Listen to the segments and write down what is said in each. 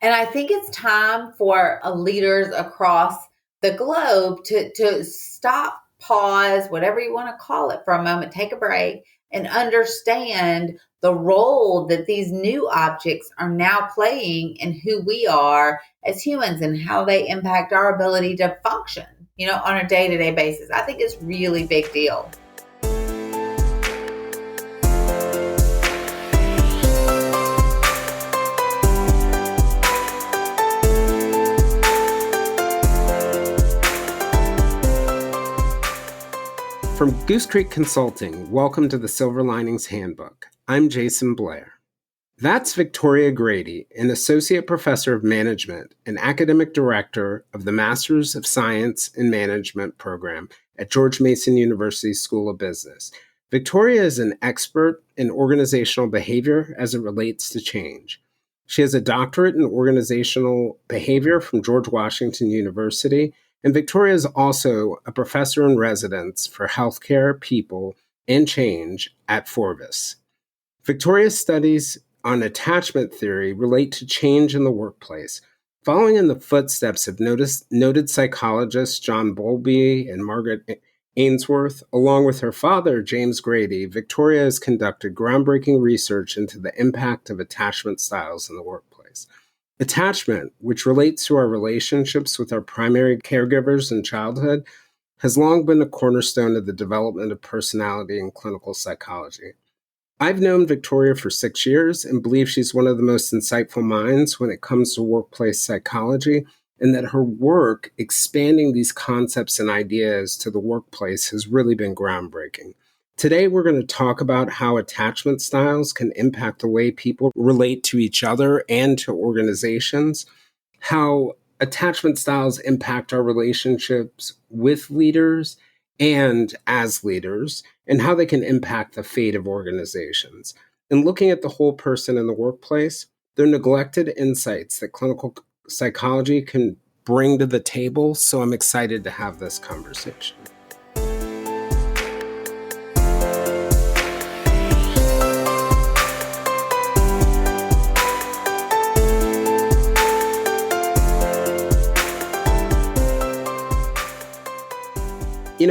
And I think it's time for leaders across the globe to stop, pause, whatever you want to call it for a moment, take a break and understand the role that these new objects are now playing in who we are as humans and how they impact our ability to function, on a day-to-day basis. I think it's really big deal. From Goose Creek Consulting, welcome to the Silver Linings Handbook. I'm Jason Blair. That's Victoria Grady, an associate professor of management and academic director of the Masters of Science in Management program at George Mason University School of Business. Victoria is an expert in organizational behavior as it relates to change. She has a doctorate in organizational behavior from George Washington University, and Victoria is also a professor in residence for healthcare, people, and change at Forvis. Victoria's studies on attachment theory relate to change in the workplace. Following in the footsteps of noted psychologists John Bowlby and Margaret Ainsworth, along with her father, James Grady, Victoria has conducted groundbreaking research into the impact of attachment styles in the workplace. Attachment, which relates to our relationships with our primary caregivers in childhood, has long been a cornerstone of the development of personality in clinical psychology. I've known Victoria for 6 years and believe she's one of the most insightful minds when it comes to workplace psychology, and that her work expanding these concepts and ideas to the workplace has really been groundbreaking. Today, we're going to talk about how attachment styles can impact the way people relate to each other and to organizations, how attachment styles impact our relationships with leaders and as leaders, and how they can impact the fate of organizations. In looking at the whole person in the workplace, they're neglected insights that clinical psychology can bring to the table, so I'm excited to have this conversation.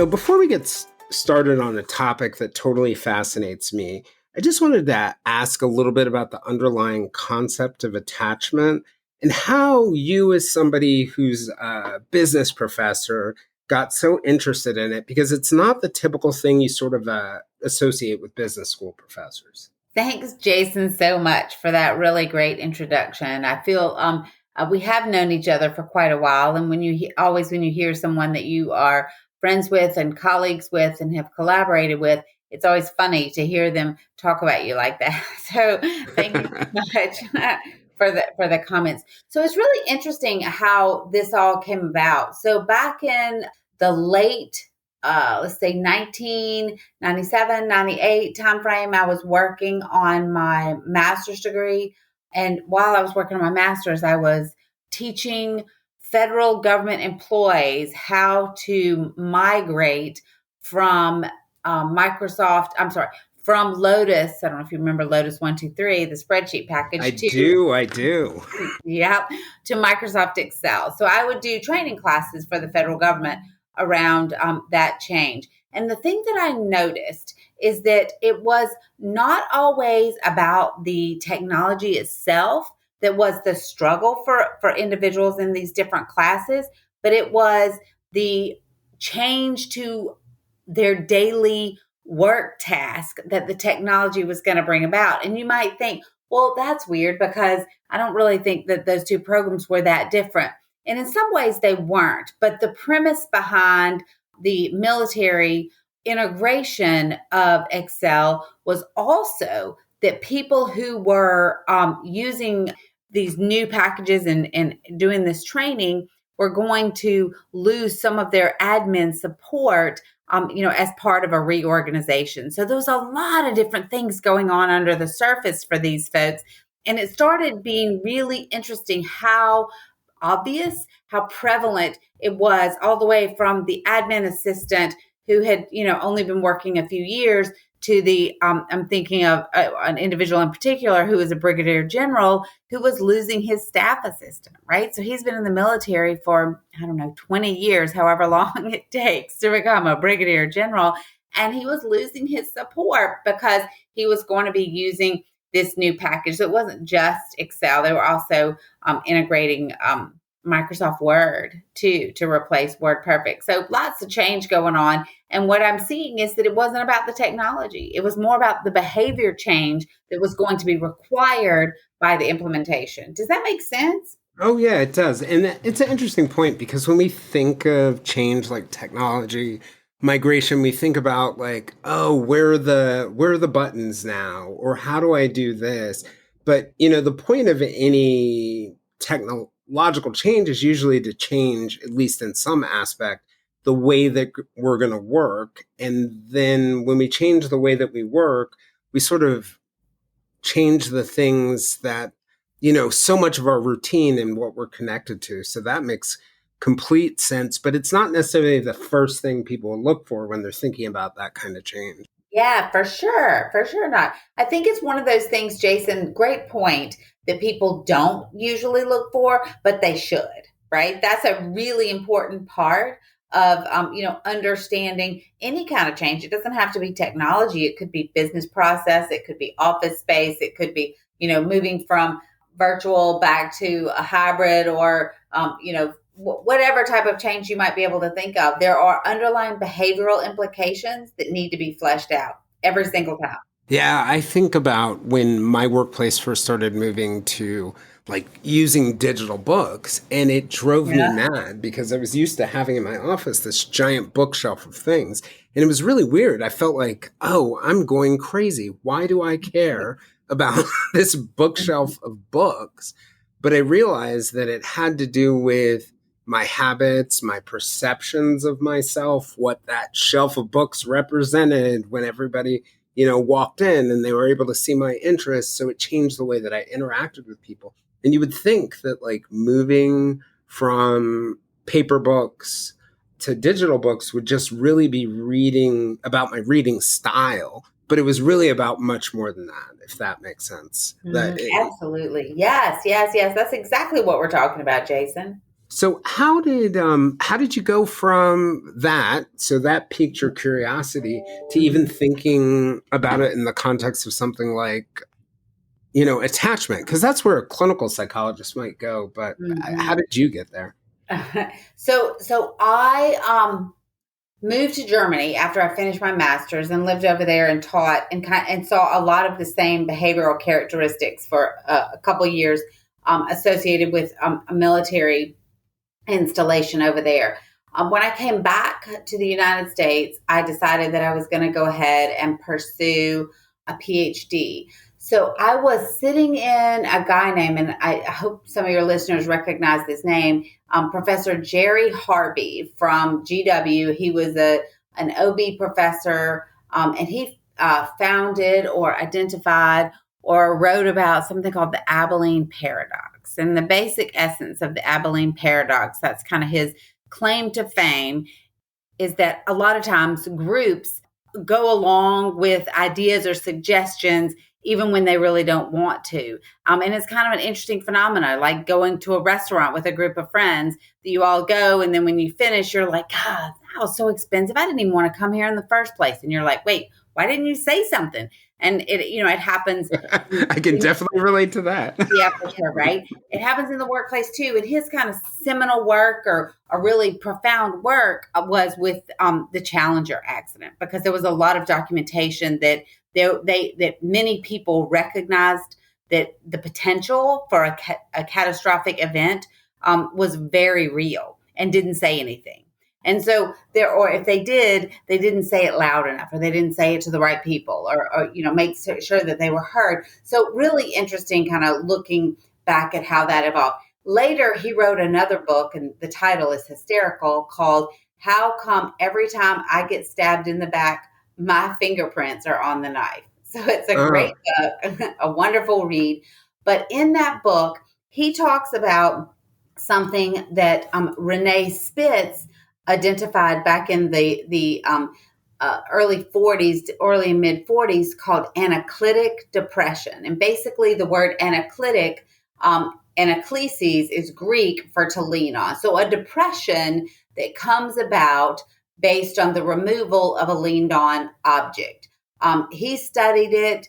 Before we get started on a topic that totally fascinates me, I just wanted to ask a little bit about the underlying concept of attachment and how you, as somebody who's a business professor, got so interested in it, because it's not the typical thing you sort of associate with business school professors. Thanks, Jason, so much for that really great introduction. I feel we have known each other for quite a while, and when you hear someone that you are friends with and colleagues with and have collaborated with, it's always funny to hear them talk about you like that. So thank you so much for the comments. So it's really interesting how this all came about. So back in the late, let's say 1997, 98 timeframe, I was working on my master's degree. And while I was working on my master's, I was teaching federal government employees how to migrate from from Lotus. I don't know if you remember Lotus 123, the spreadsheet package. I do. Yeah, to Microsoft Excel. So I would do training classes for the federal government around that change. And the thing that I noticed is that it was not always about the technology itself that was the struggle for individuals in these different classes, but it was the change to their daily work task that the technology was going to bring about. And you might think, well, that's weird because I don't really think that those two programs were that different. And in some ways they weren't, but the premise behind the military integration of Excel was also that people who were using these new packages and doing this training were going to lose some of their admin support, as part of a reorganization. So there was a lot of different things going on under the surface for these folks. And it started being really interesting how obvious, how prevalent it was, all the way from the admin assistant who had, only been working a few years to I'm thinking of an individual in particular who is a brigadier general who was losing his staff assistant, right? So he's been in the military for, I don't know, 20 years, however long it takes to become a brigadier general. And he was losing his support because he was going to be using this new package. So it wasn't just Excel. They were also integrating Microsoft Word to replace WordPerfect. So lots of change going on. And what I'm seeing is that it wasn't about the technology. It was more about the behavior change that was going to be required by the implementation. Does that make sense? Oh, yeah, it does. And it's an interesting point because when we think of change like technology, migration, we think about like, oh, where are the buttons now? Or how do I do this? But, the point of any technological change is usually to change, at least in some aspect, the way that we're going to work. And then when we change the way that we work, we sort of change the things that, so much of our routine and what we're connected to. So that makes complete sense, but it's not necessarily the first thing people look for when they're thinking about that kind of change. Yeah, for sure. For sure not. I think it's one of those things, Jason, great point, that people don't usually look for, but they should, right? That's a really important part of, understanding any kind of change. It doesn't have to be technology. It could be business process. It could be office space. It could be, moving from virtual back to a hybrid or, whatever type of change you might be able to think of. There are underlying behavioral implications that need to be fleshed out every single time. Yeah, I think about when my workplace first started moving to like using digital books, and it drove me Yeah. mad because I was used to having in my office this giant bookshelf of things. And it was really weird. I felt like, oh, I'm going crazy. Why do I care about this bookshelf of books? But I realized that it had to do with my habits, my perceptions of myself, what that shelf of books represented when everybody, walked in and they were able to see my interests. So it changed the way that I interacted with people. And you would think that like moving from paper books to digital books would just really be reading about my reading style, but it was really about much more than that, if that makes sense. Absolutely. Yes, yes, yes. That's exactly what we're talking about, Jason. So how did you go from that? So that piqued your curiosity to even thinking about it in the context of something like, attachment, because that's where a clinical psychologist might go. But how Mhm. did you get there? So I moved to Germany after I finished my master's and lived over there and taught and saw a lot of the same behavioral characteristics for a couple of years associated with a military installation over there. When I came back to the United States, I decided that I was going to go ahead and pursue a PhD. So I was sitting in a guy named, and I hope some of your listeners recognize this name, Professor Jerry Harvey from GW. He was an OB professor, and he founded or identified or wrote about something called the Abilene paradox. And the basic essence of the Abilene paradox, that's kind of his claim to fame, is that a lot of times groups go along with ideas or suggestions even when they really don't want to. And it's kind of an interesting phenomenon, like going to a restaurant with a group of friends that you all go, and then when you finish, you're like, God, that was so expensive. I didn't even want to come here in the first place. And you're like, wait, why didn't you say something? And it happens. I can definitely relate to that. Yeah, for sure, right? It happens in the workplace too. And his kind of seminal work or a really profound work was with the Challenger accident, because there was a lot of documentation that that many people recognized that the potential for a catastrophic event was very real and didn't say anything. And so or if they did, they didn't say it loud enough, or they didn't say it to the right people, or make sure that they were heard. So really interesting, kind of looking back at how that evolved. Later, he wrote another book, and the title is hysterical, called "How Come Every Time I Get Stabbed in the Back, My Fingerprints Are on the Knife." So it's a great book, a wonderful read. But in that book, he talks about something that Renee Spitz identified back in the early 40s, to early and mid 40s, called anaclitic depression. And basically, the word anaclitic, anaklesis, is Greek for to lean on. So a depression that comes about based on the removal of a leaned on object. He studied it,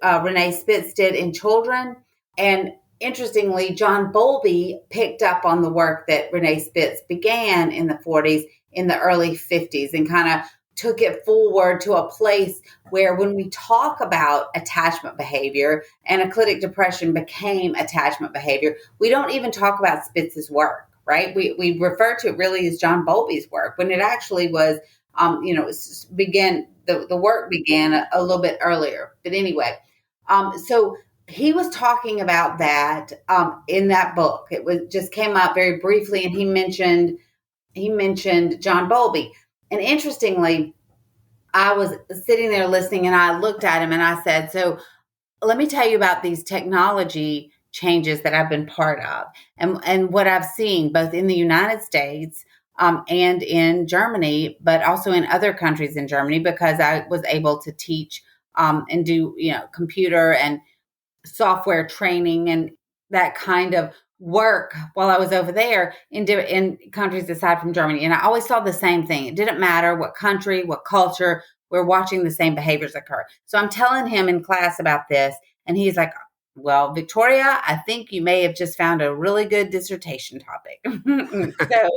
Renee Spitz did, in children. And interestingly, John Bowlby picked up on the work that Renee Spitz began in the 40s, in the early 50s, and kind of took it forward to a place where when we talk about attachment behavior, anaclitic depression became attachment behavior. We don't even talk about Spitz's work, right? We refer to it really as John Bowlby's work, when it actually was, the work began a little bit earlier. But anyway, so he was talking about that in that book. It was just came up very briefly, and he mentioned John Bowlby. And interestingly, I was sitting there listening, and I looked at him and I said, so let me tell you about these technology changes that I've been part of, and what I've seen both in the United States and in Germany, but also in other countries in Germany, because I was able to teach and do, computer and software training and that kind of work while I was over there in countries aside from Germany. And I always saw the same thing. It didn't matter what country, what culture, we're watching the same behaviors occur. So I'm telling him in class about this, and he's like, well, Victoria, I think you may have just found a really good dissertation topic. So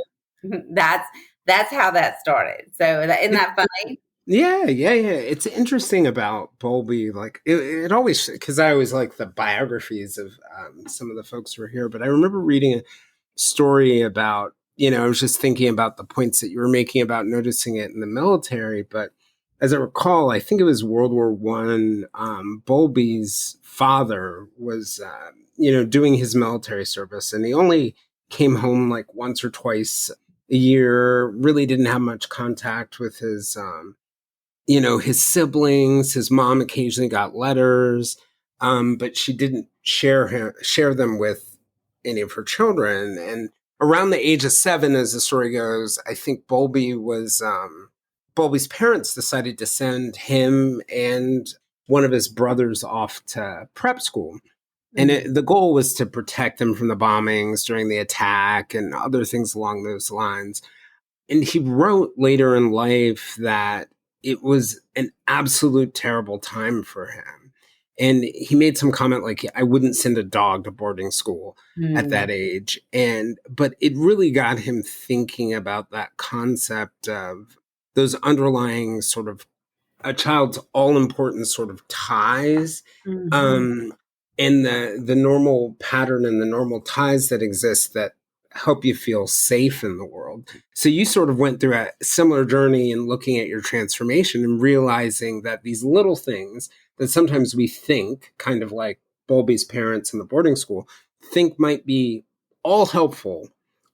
that's how that started. So isn't that funny? Yeah. It's interesting about Bowlby. Like it always, because I always like the biographies of some of the folks who are here. But I remember reading a story about, I was just thinking about the points that you were making about noticing it in the military. But as I recall, I think it was World War One. Bowlby's father was, doing his military service, and he only came home like once or twice a year. Really didn't have much contact with his siblings. His mom occasionally got letters, but she didn't share them with any of her children. And around the age of 7, as the story goes, I think Bowlby's parents decided to send him and one of his brothers off to prep school. And the goal was to protect them from the bombings during the attack and other things along those lines. And he wrote later in life that it was an absolute terrible time for him. And he made some comment like, I wouldn't send a dog to boarding school at that age. But it really got him thinking about that concept of those underlying sort of a child's all important sort of ties. And the normal pattern and the normal ties that exist that help you feel safe in the world. So you sort of went through a similar journey in looking at your transformation and realizing that these little things that sometimes we think, kind of like Bowlby's parents in the boarding school, think might be all helpful,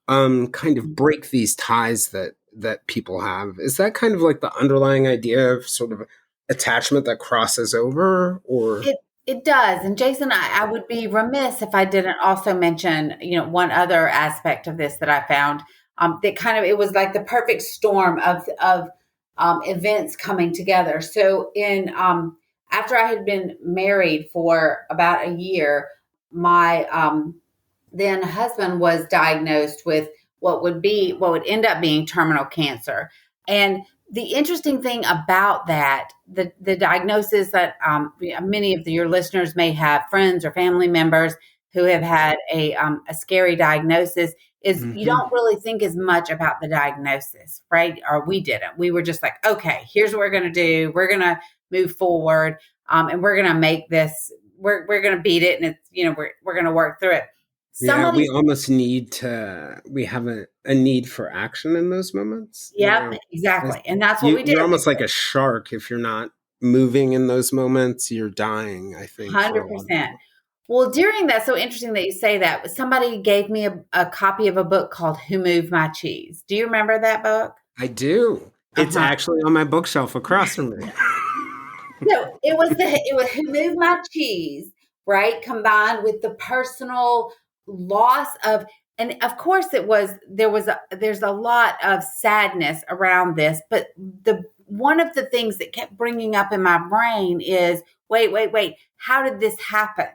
kind of break these ties that people have. Is that kind of like the underlying idea of sort of attachment that crosses over, or? It does. And Jason, I would be remiss if I didn't also mention, one other aspect of this that I found that kind of, it was like the perfect storm of events coming together. So after I had been married for about a year, my then husband was diagnosed with what would end up being terminal cancer. And the interesting thing about that, the diagnosis that many of your listeners may have friends or family members who have had a scary diagnosis, is you don't really think as much about the diagnosis, right? Or we didn't. We were just like, okay, here's what we're going to do. We're going to move forward, and we're going to make this. We're going to beat it, and it's we're going to work through it. We almost we have a need for action in those moments. Yeah, exactly. And that's what we did. You're almost like a shark. If you're not moving in those moments, you're dying, I think. 100%. Well, during that, so interesting that you say that. Somebody gave me a copy of a book called Who Moved My Cheese. Do you remember that book? I do. It's actually on my bookshelf across from me. So it was Who Moved My Cheese, right? Combined with the personal loss of, and of course there's a lot of sadness around this, but the one of the things that kept bringing up in my brain is, wait, how did this happen?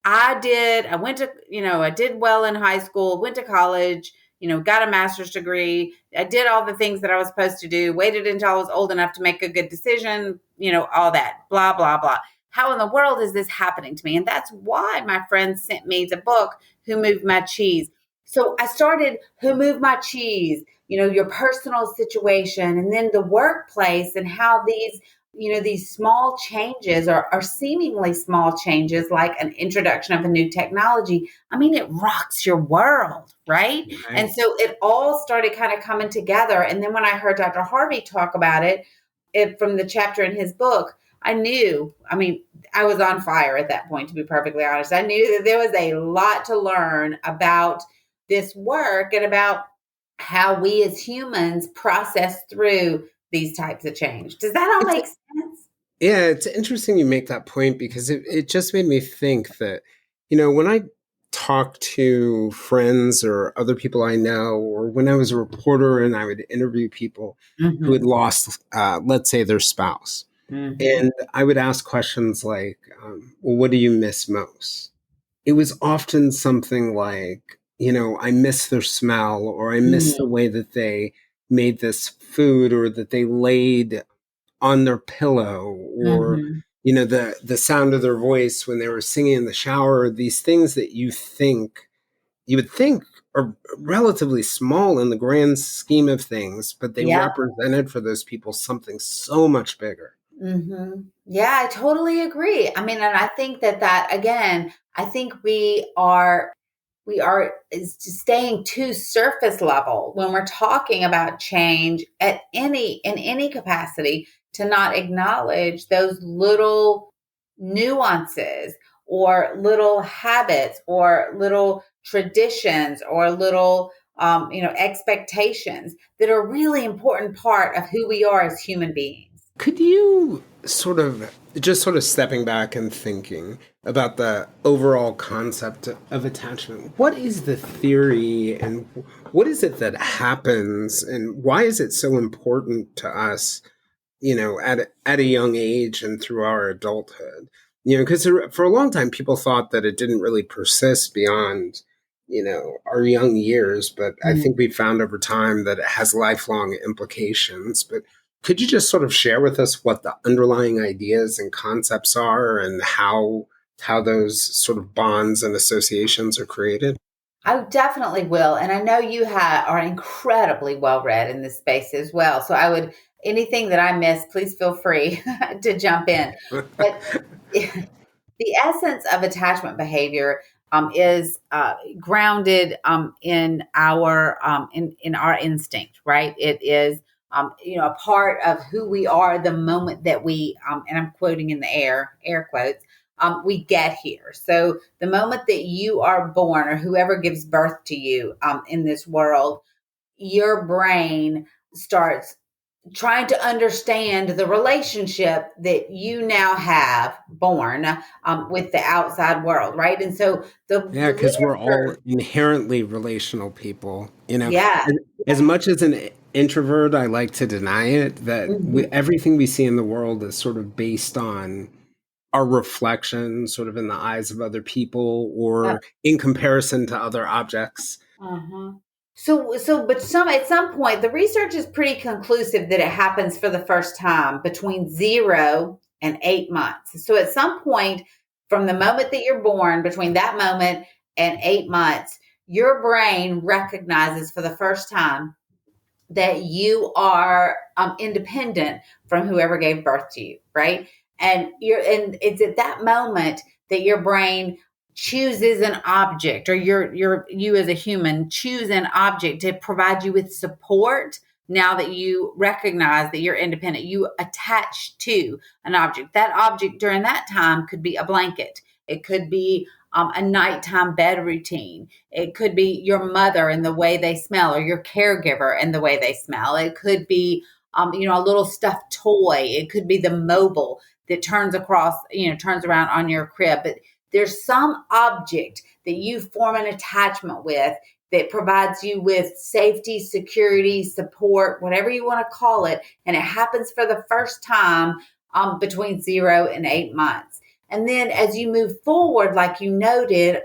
I went to, I did well in high school, went to college, got a master's degree. I did all the things that I was supposed to do, waited until I was old enough to make a good decision, all that, blah, blah, blah. How in the world is this happening to me? And that's why my friend sent me the book, Who Moved My Cheese? So I started Who Moved My Cheese, your personal situation, and then the workplace, and how these small changes are seemingly small changes, like an introduction of a new technology. I mean, it rocks your world, right? And so it all started kind of coming together. And then when I heard Dr. Harvey talk about it from the chapter in his book, I was on fire at that point, to be perfectly honest. I knew that there was a lot to learn about this work and about how we as humans process through these types of change. Does that all make sense? Yeah, it's interesting you make that point, because it just made me think that, when I talk to friends or other people I know, or when I was a reporter and I would interview people who had lost, let's say, their spouse, and I would ask questions like, well, what do you miss most? It was often something like, I miss their smell, or I miss the way that they made this food, or that they laid on their pillow, or the sound of their voice when they were singing in the shower. These things that you would think are relatively small in the grand scheme of things, but they represented for those people something so much bigger. Yeah, I totally agree. I mean, and I think that again, I think we are staying too surface level when we're talking about change in any capacity, to not acknowledge those little nuances, or little habits, or little traditions, or little expectations that are a really important part of who we are as human beings. Could you sort of stepping back and thinking about the overall concept of attachment? What is the theory, and what is it that happens, and why is it so important to us, at a young age and through our adulthood? Because for a long time, people thought that it didn't really persist beyond, our young years. But I think we found over time that it has lifelong implications. But could you just sort of share with us what the underlying ideas and concepts are, and how those sort of bonds and associations are created? I definitely will. And I know you are incredibly well read in this space as well. So anything that I miss, please feel free to jump in. But the essence of attachment behavior is grounded in our instinct, right? It is a part of who we are the moment that we, and I'm quoting in the air quotes, we get here. So the moment that you are born, or whoever gives birth to you in this world, your brain starts trying to understand the relationship that you now have born with the outside world, right? And so because we're all inherently relational people. Yeah. As much as an introvert, I like to deny it, that everything we see in the world is sort of based on our reflection, sort of in the eyes of other people, or in comparison to other objects. But at some point, the research is pretty conclusive that it happens for the first time between 0 and 8 months. So at some point, from the moment that you're born, between that moment and 8 months, your brain recognizes for the first time that you are independent from whoever gave birth to you, right? And it's at that moment that your brain chooses an object, or you as a human choose an object to provide you with support. Now that you recognize that you're independent, you attach to an object. That object during that time could be a blanket. It could be a nighttime bed routine. It could be your mother and the way they smell, or your caregiver and the way they smell. It could be, a little stuffed toy. It could be the mobile that turns around on your crib. But there's some object that you form an attachment with that provides you with safety, security, support, whatever you want to call it. And it happens for the first time between 0 and 8 months. And then as you move forward, like you noted,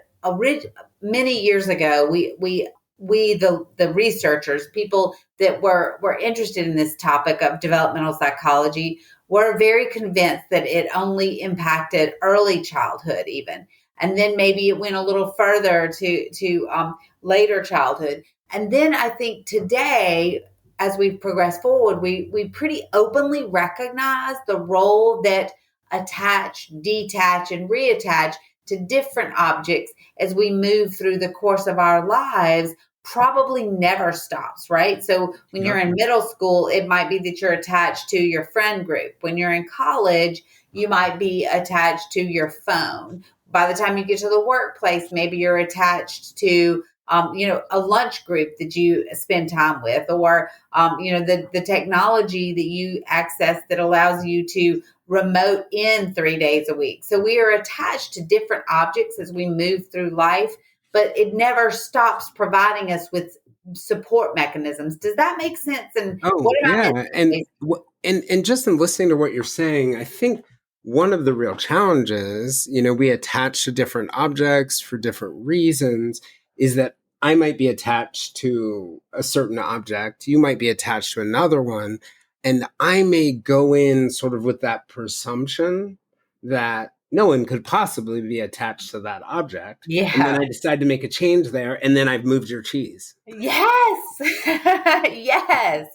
many years ago, the researchers, people that were interested in this topic of developmental psychology, were very convinced that it only impacted early childhood, even, and then maybe it went a little further to later childhood. And then I think today, as we progress forward, we pretty openly recognize the role that attach, detach, and reattach to different objects as we move through the course of our lives probably never stops, right? So when you're in middle school, it might be that you're attached to your friend group. When you're in college, you might be attached to your phone. By the time you get to the workplace, maybe you're attached to a lunch group that you spend time with, or the technology that you access that allows you to remote in 3 days a week. So we are attached to different objects as we move through life, but it never stops providing us with support mechanisms. Does that make sense? And Oh, what am I yeah. And missing? and just in listening to what you're saying, I think one of the real challenges, we attach to different objects for different reasons, is that I might be attached to a certain object, you might be attached to another one, and I may go in sort of with that presumption that no one could possibly be attached to that object. And then Yeah. I decide to make a change there, and then I've moved your cheese. Yes.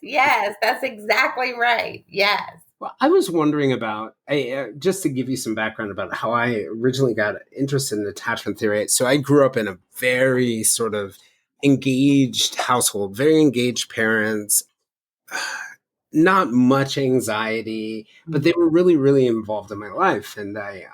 Yes. That's exactly right. Yes. Well, I was wondering about, just to give you some background about how I originally got interested in attachment theory. So I grew up in a very sort of engaged household, very engaged parents, not much anxiety, but they were really, really involved in my life. And I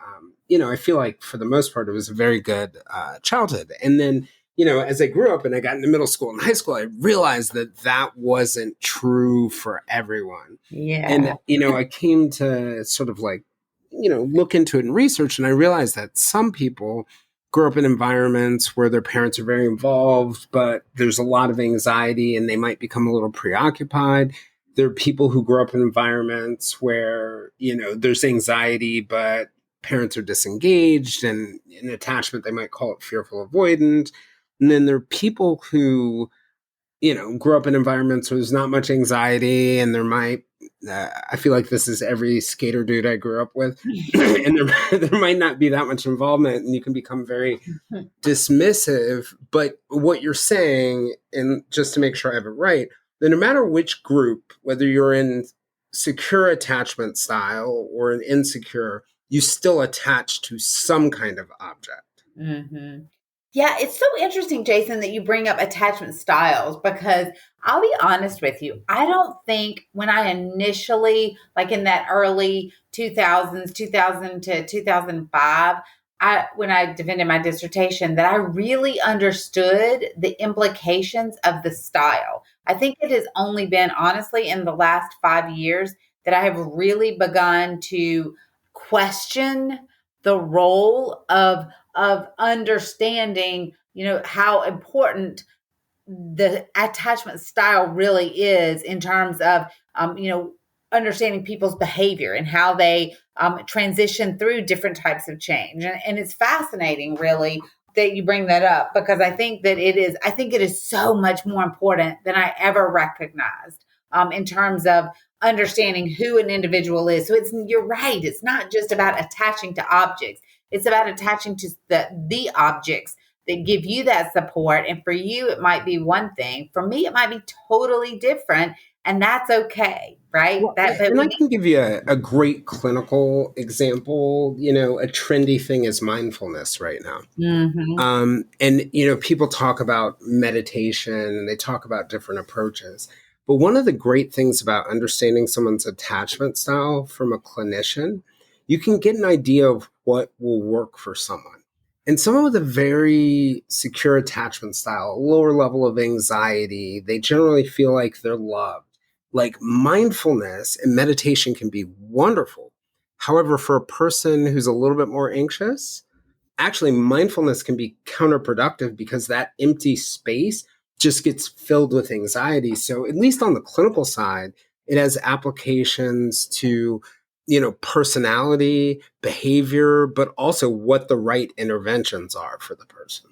feel like for the most part, it was a very good childhood. And then, as I grew up and I got into middle school and high school, I realized that that wasn't true for everyone. Yeah. And, I came to sort of like, look into it and research. And I realized that some people grow up in environments where their parents are very involved, but there's a lot of anxiety and they might become a little preoccupied. There are people who grow up in environments where, there's anxiety, but parents are disengaged, and in attachment, they might call it fearful avoidant. And then there are people who, grow up in environments where there's not much anxiety, and I feel like this is every skater dude I grew up with, and there might not be that much involvement, and you can become very dismissive. But what you're saying, and just to make sure I have it right, that no matter which group, whether you're in secure attachment style or an insecure, you still attach to some kind of object. Mm-hmm. Yeah, it's so interesting, Jason, that you bring up attachment styles, because I'll be honest with you. I don't think when I initially, like in that early 2000s, 2000 to 2005, when I defended my dissertation, that I really understood the implications of the style. I think it has only been, honestly, in the last 5 years that I have really begun to question the role of understanding, how important the attachment style really is in terms of, understanding people's behavior and how they transition through different types of change. And it's fascinating, really, that you bring that up, because I think it is so much more important than I ever recognized, in terms of understanding who an individual is. So you're right. It's not just about attaching to objects. It's about attaching to the objects that give you that support. And for you, it might be one thing. For me, it might be totally different. And that's okay, right? Well, and I can give you a great clinical example. A trendy thing is mindfulness right now. Mm-hmm. And, people talk about meditation and they talk about different approaches. But one of the great things about understanding someone's attachment style from a clinician, you can get an idea of what will work for someone. And someone with a very secure attachment style, a lower level of anxiety, they generally feel like they're loved. Like mindfulness and meditation can be wonderful. However, for a person who's a little bit more anxious, actually mindfulness can be counterproductive because that empty space just gets filled with anxiety. So at least on the clinical side, it has applications to, personality, behavior, but also what the right interventions are for the person,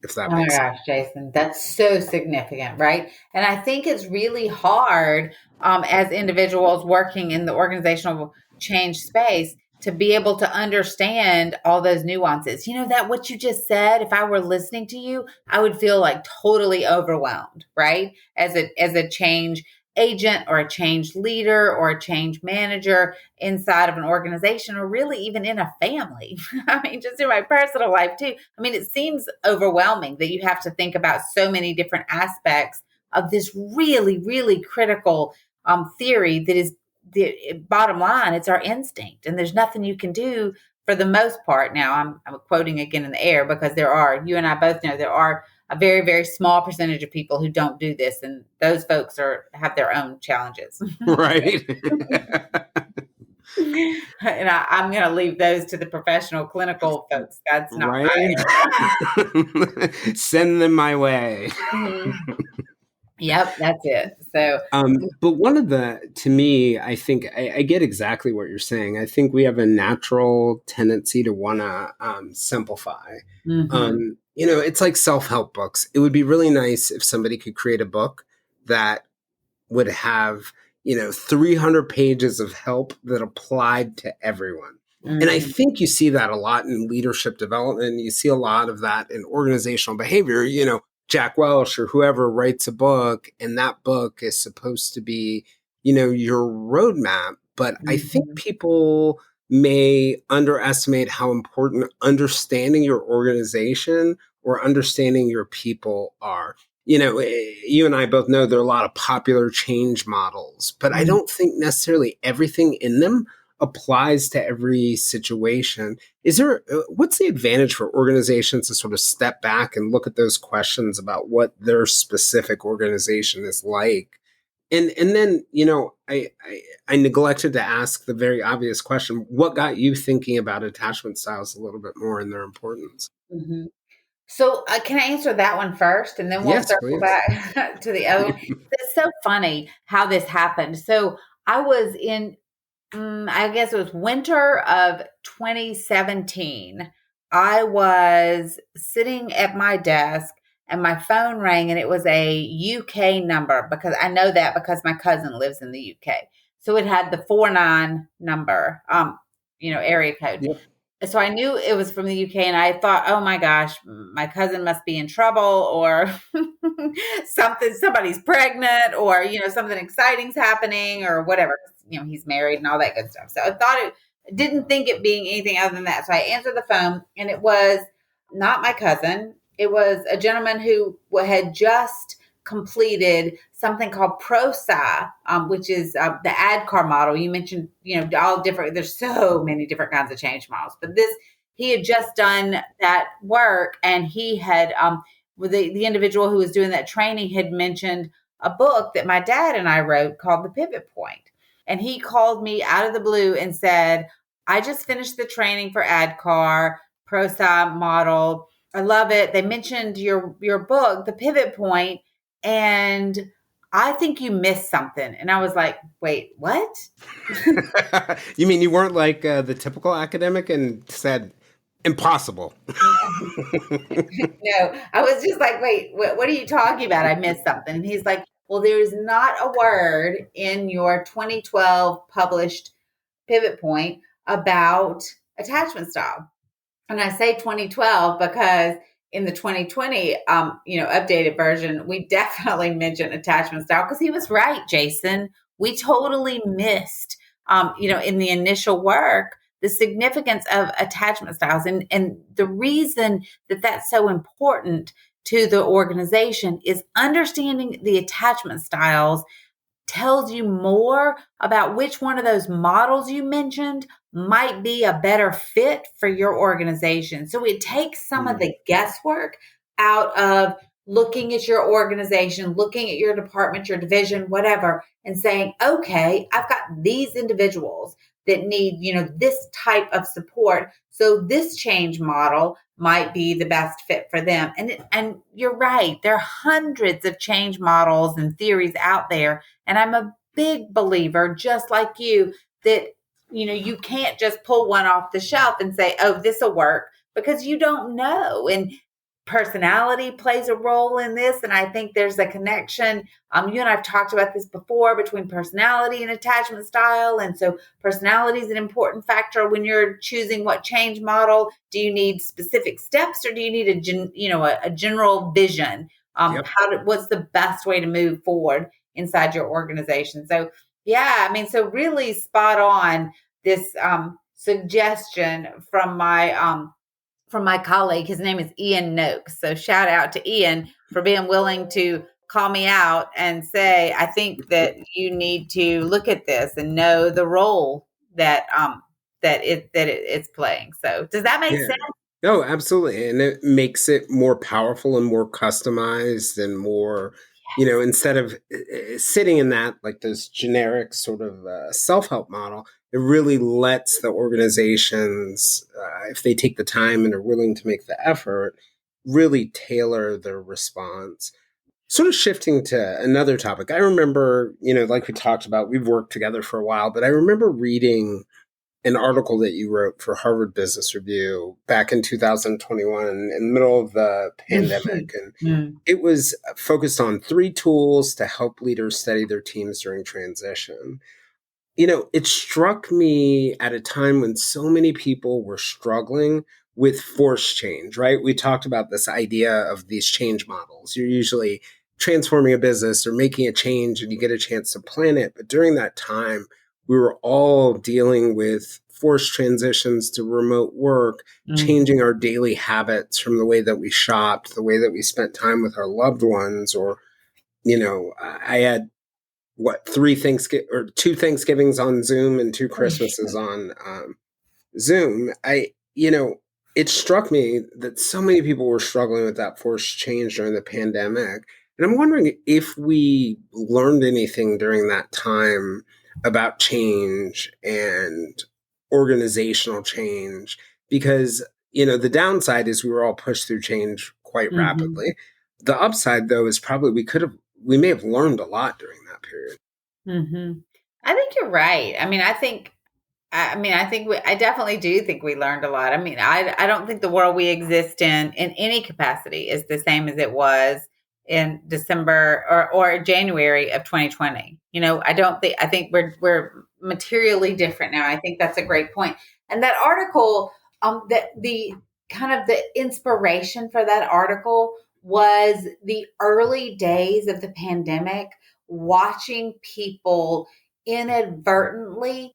if that Oh my makes sense. gosh, Jason, that's so significant, right? And I think it's really hard as individuals working in the organizational change space to be able to understand all those nuances. You know, that what you just said, if I were listening to you, I would feel like totally overwhelmed, right? As a change agent or a change leader or a change manager inside of an organization or really even in a family. I mean, just in my personal life too. I mean, it seems overwhelming that you have to think about so many different aspects of this really, really critical theory that is the bottom line. It's our instinct, and there's nothing you can do for the most part. Now, I'm quoting again in the air because you and I both know there are a very, very small percentage of people who don't do this, and those folks have their own challenges. Right. And I'm going to leave those to the professional clinical folks. That's not my Right. Send them my way. area. Yep, that's it. So, But to me, I think I get exactly what you're saying. I think we have a natural tendency to want to simplify. mhm, It's like self-help books. It would be really nice if somebody could create a book that would have, 300 pages of help that applied to everyone. And I mhm, think you see that a lot in leadership development. You see a lot of that in organizational behavior. Jack Welch or whoever writes a book, and that book is supposed to be, your roadmap. But I think mhm, people may underestimate how important understanding your organization or understanding your people are. You and I both know there are a lot of popular change models, but I mhm, don't think necessarily everything in them applies to every situation. What's the advantage for organizations to sort of step back and look at those questions about what their specific organization is like? And then, I neglected to ask the very obvious question: what got you thinking about attachment styles a little bit more and their importance? mhm. So, can I answer that one first, and then we'll Yes, circle please. back to the other one? It's so funny how this happened. So, I was in I guess it was winter of 2017. I was sitting at my desk and my phone rang, and it was a UK number because I know that because my cousin lives in the UK. So it had the 49 number, area code. Yep. So I knew it was from the UK, and I thought, oh my gosh, my cousin must be in trouble, or somebody's pregnant, or, something exciting's happening, or whatever. He's married and all that good stuff. So I thought didn't think it being anything other than that. So I answered the phone, and it was not my cousin. It was a gentleman who had just completed something called ProSci, which is the ADCAR model. You mentioned, all different, there's so many different kinds of change models, but he had just done that work, and he had, with the individual who was doing that training had mentioned a book that my dad and I wrote called The Pivot Point. And he called me out of the blue and said, I just finished the training for ADCAR, ProSci model. I love it. They mentioned your book, The Pivot Point, and I think you missed something. And I was like, wait, what? You mean you weren't like the typical academic and said impossible? No, I was just like, wait, what are you talking about? I missed something. And he's like, well, there's not a word in your 2012 published Pivot Point about attachment style. And I say 2012 because in the 2020, updated version, we definitely mentioned attachment style because he was right, Jason. We totally missed, in the initial work, the significance of attachment styles. And the reason that that's so important to the organization is understanding the attachment styles tells you more about which one of those models you mentioned might be a better fit for your organization. So it takes some of the guesswork out of looking at your organization, looking at your department, your division, whatever, and saying, okay, I've got these individuals that need, this type of support. So this change model might be the best fit for them. And you're right. There are hundreds of change models and theories out there. And I'm a big believer, just like you, that, you can't just pull one off the shelf and say, oh, this will work, because you don't know. And personality plays a role in this. And I think there's a connection. You and I've talked about this before, between personality and attachment style. And so personality is an important factor when you're choosing what change model. Do you need specific steps, or do you need a general vision? Yep. What's the best way to move forward inside your organization? So yeah, I mean, so really spot on this suggestion from my colleague. His name is Ian Noakes. So shout out to Ian for being willing to call me out and say, I think that you need to look at this and know the role that it's playing. So does that make Yeah. sense? Oh, absolutely. And it makes it more powerful and more customized and more, instead of sitting in that, like those generic sort of self-help model, it really lets the organizations, if they take the time and are willing to make the effort, really tailor their response. Sort of shifting to another topic. I remember, like we talked about, we've worked together for a while, but I remember reading an article that you wrote for Harvard Business Review back in 2021 in the middle of the pandemic. And Mm. it was focused on 3 tools to help leaders steady their teams during transition. It struck me at a time when so many people were struggling with forced change, right? We talked about this idea of these change models. You're usually transforming a business or making a change and you get a chance to plan it. But during that time, we were all dealing with forced transitions to remote work, Mm. changing our daily habits from the way that we shopped, the way that we spent time with our loved ones, or, I had two Thanksgivings on Zoom and 2 Christmases on Zoom. It struck me that so many people were struggling with that forced change during the pandemic. And I'm wondering if we learned anything during that time about change and organizational change, because, the downside is we were all pushed through change quite Mhm. rapidly. The upside, though, is probably we may have learned a lot during that period. Mhm. I think you're right. I definitely do think we learned a lot. I don't think the world we exist in any capacity is the same as it was in December or January of 2020. I think we're materially different now. I think that's a great point. And that article, that the kind of the inspiration for that article was the early days of the pandemic, watching people inadvertently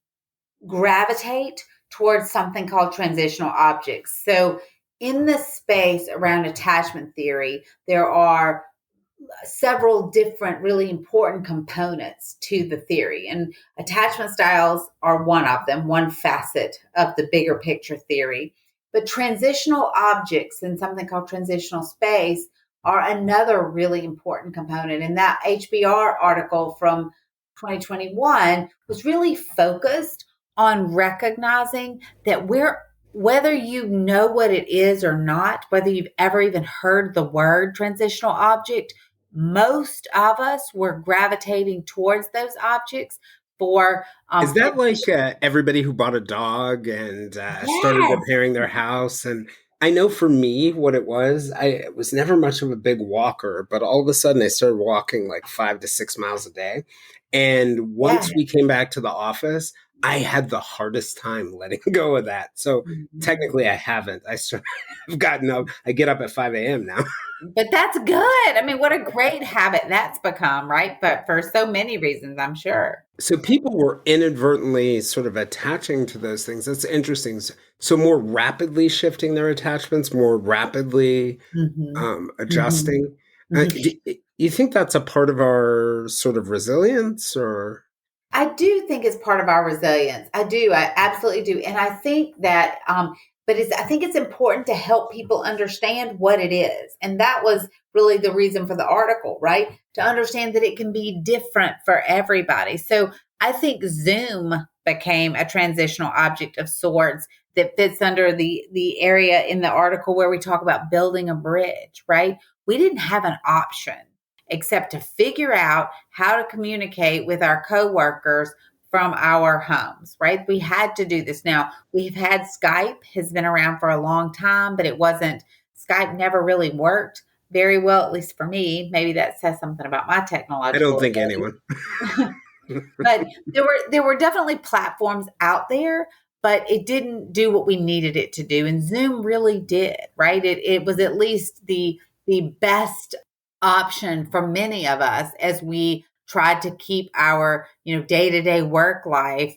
gravitate towards something called transitional objects. So, in the space around attachment theory, there are several different really important components to the theory, and attachment styles are one of them, one facet of the bigger picture theory. But transitional objects in something called transitional space are another really important component. And that HBR article from 2021 was really focused on recognizing that whether you know what it is or not, whether you've ever even heard the word transitional object, most of us were gravitating towards those objects for Is that like addition. everybody who bought a dog and started Yes. repairing their house? And I know for me, what it was, I was never much of a big walker, but all of a sudden I started walking like 5 to 6 miles a day. And Yeah. once we came back to the office, I had the hardest time letting go of that. So Mhm. technically, I haven't. I've gotten up. I get up at 5 a.m. now. But that's good. What a great habit that's become, right? But for so many reasons, I'm sure. So people were inadvertently sort of attaching to those things. That's interesting. So more rapidly shifting their attachments, more rapidly Hmm. Hmm. adjusting. Hmm. Do you think that's a part of our sort of resilience, or? I do think it's part of our resilience. I do. I absolutely do. And I think that, I think it's important to help people understand what it is. And that was really the reason for the article, right? To understand that it can be different for everybody. So I think Zoom became a transitional object of sorts that fits under the area in the article where we talk about building a bridge, right? We didn't have an option except to figure out how to communicate with our coworkers from our homes, right? We had to do this. Now, we've had Skype has been around for a long time, but Skype never really worked very well, at least for me. Maybe that says something about my I don't technological think anyone. ability. But there were definitely platforms out there, but it didn't do what we needed it to do. And Zoom really did, right? It was at least the best option for many of us as we tried to keep our, day-to-day work life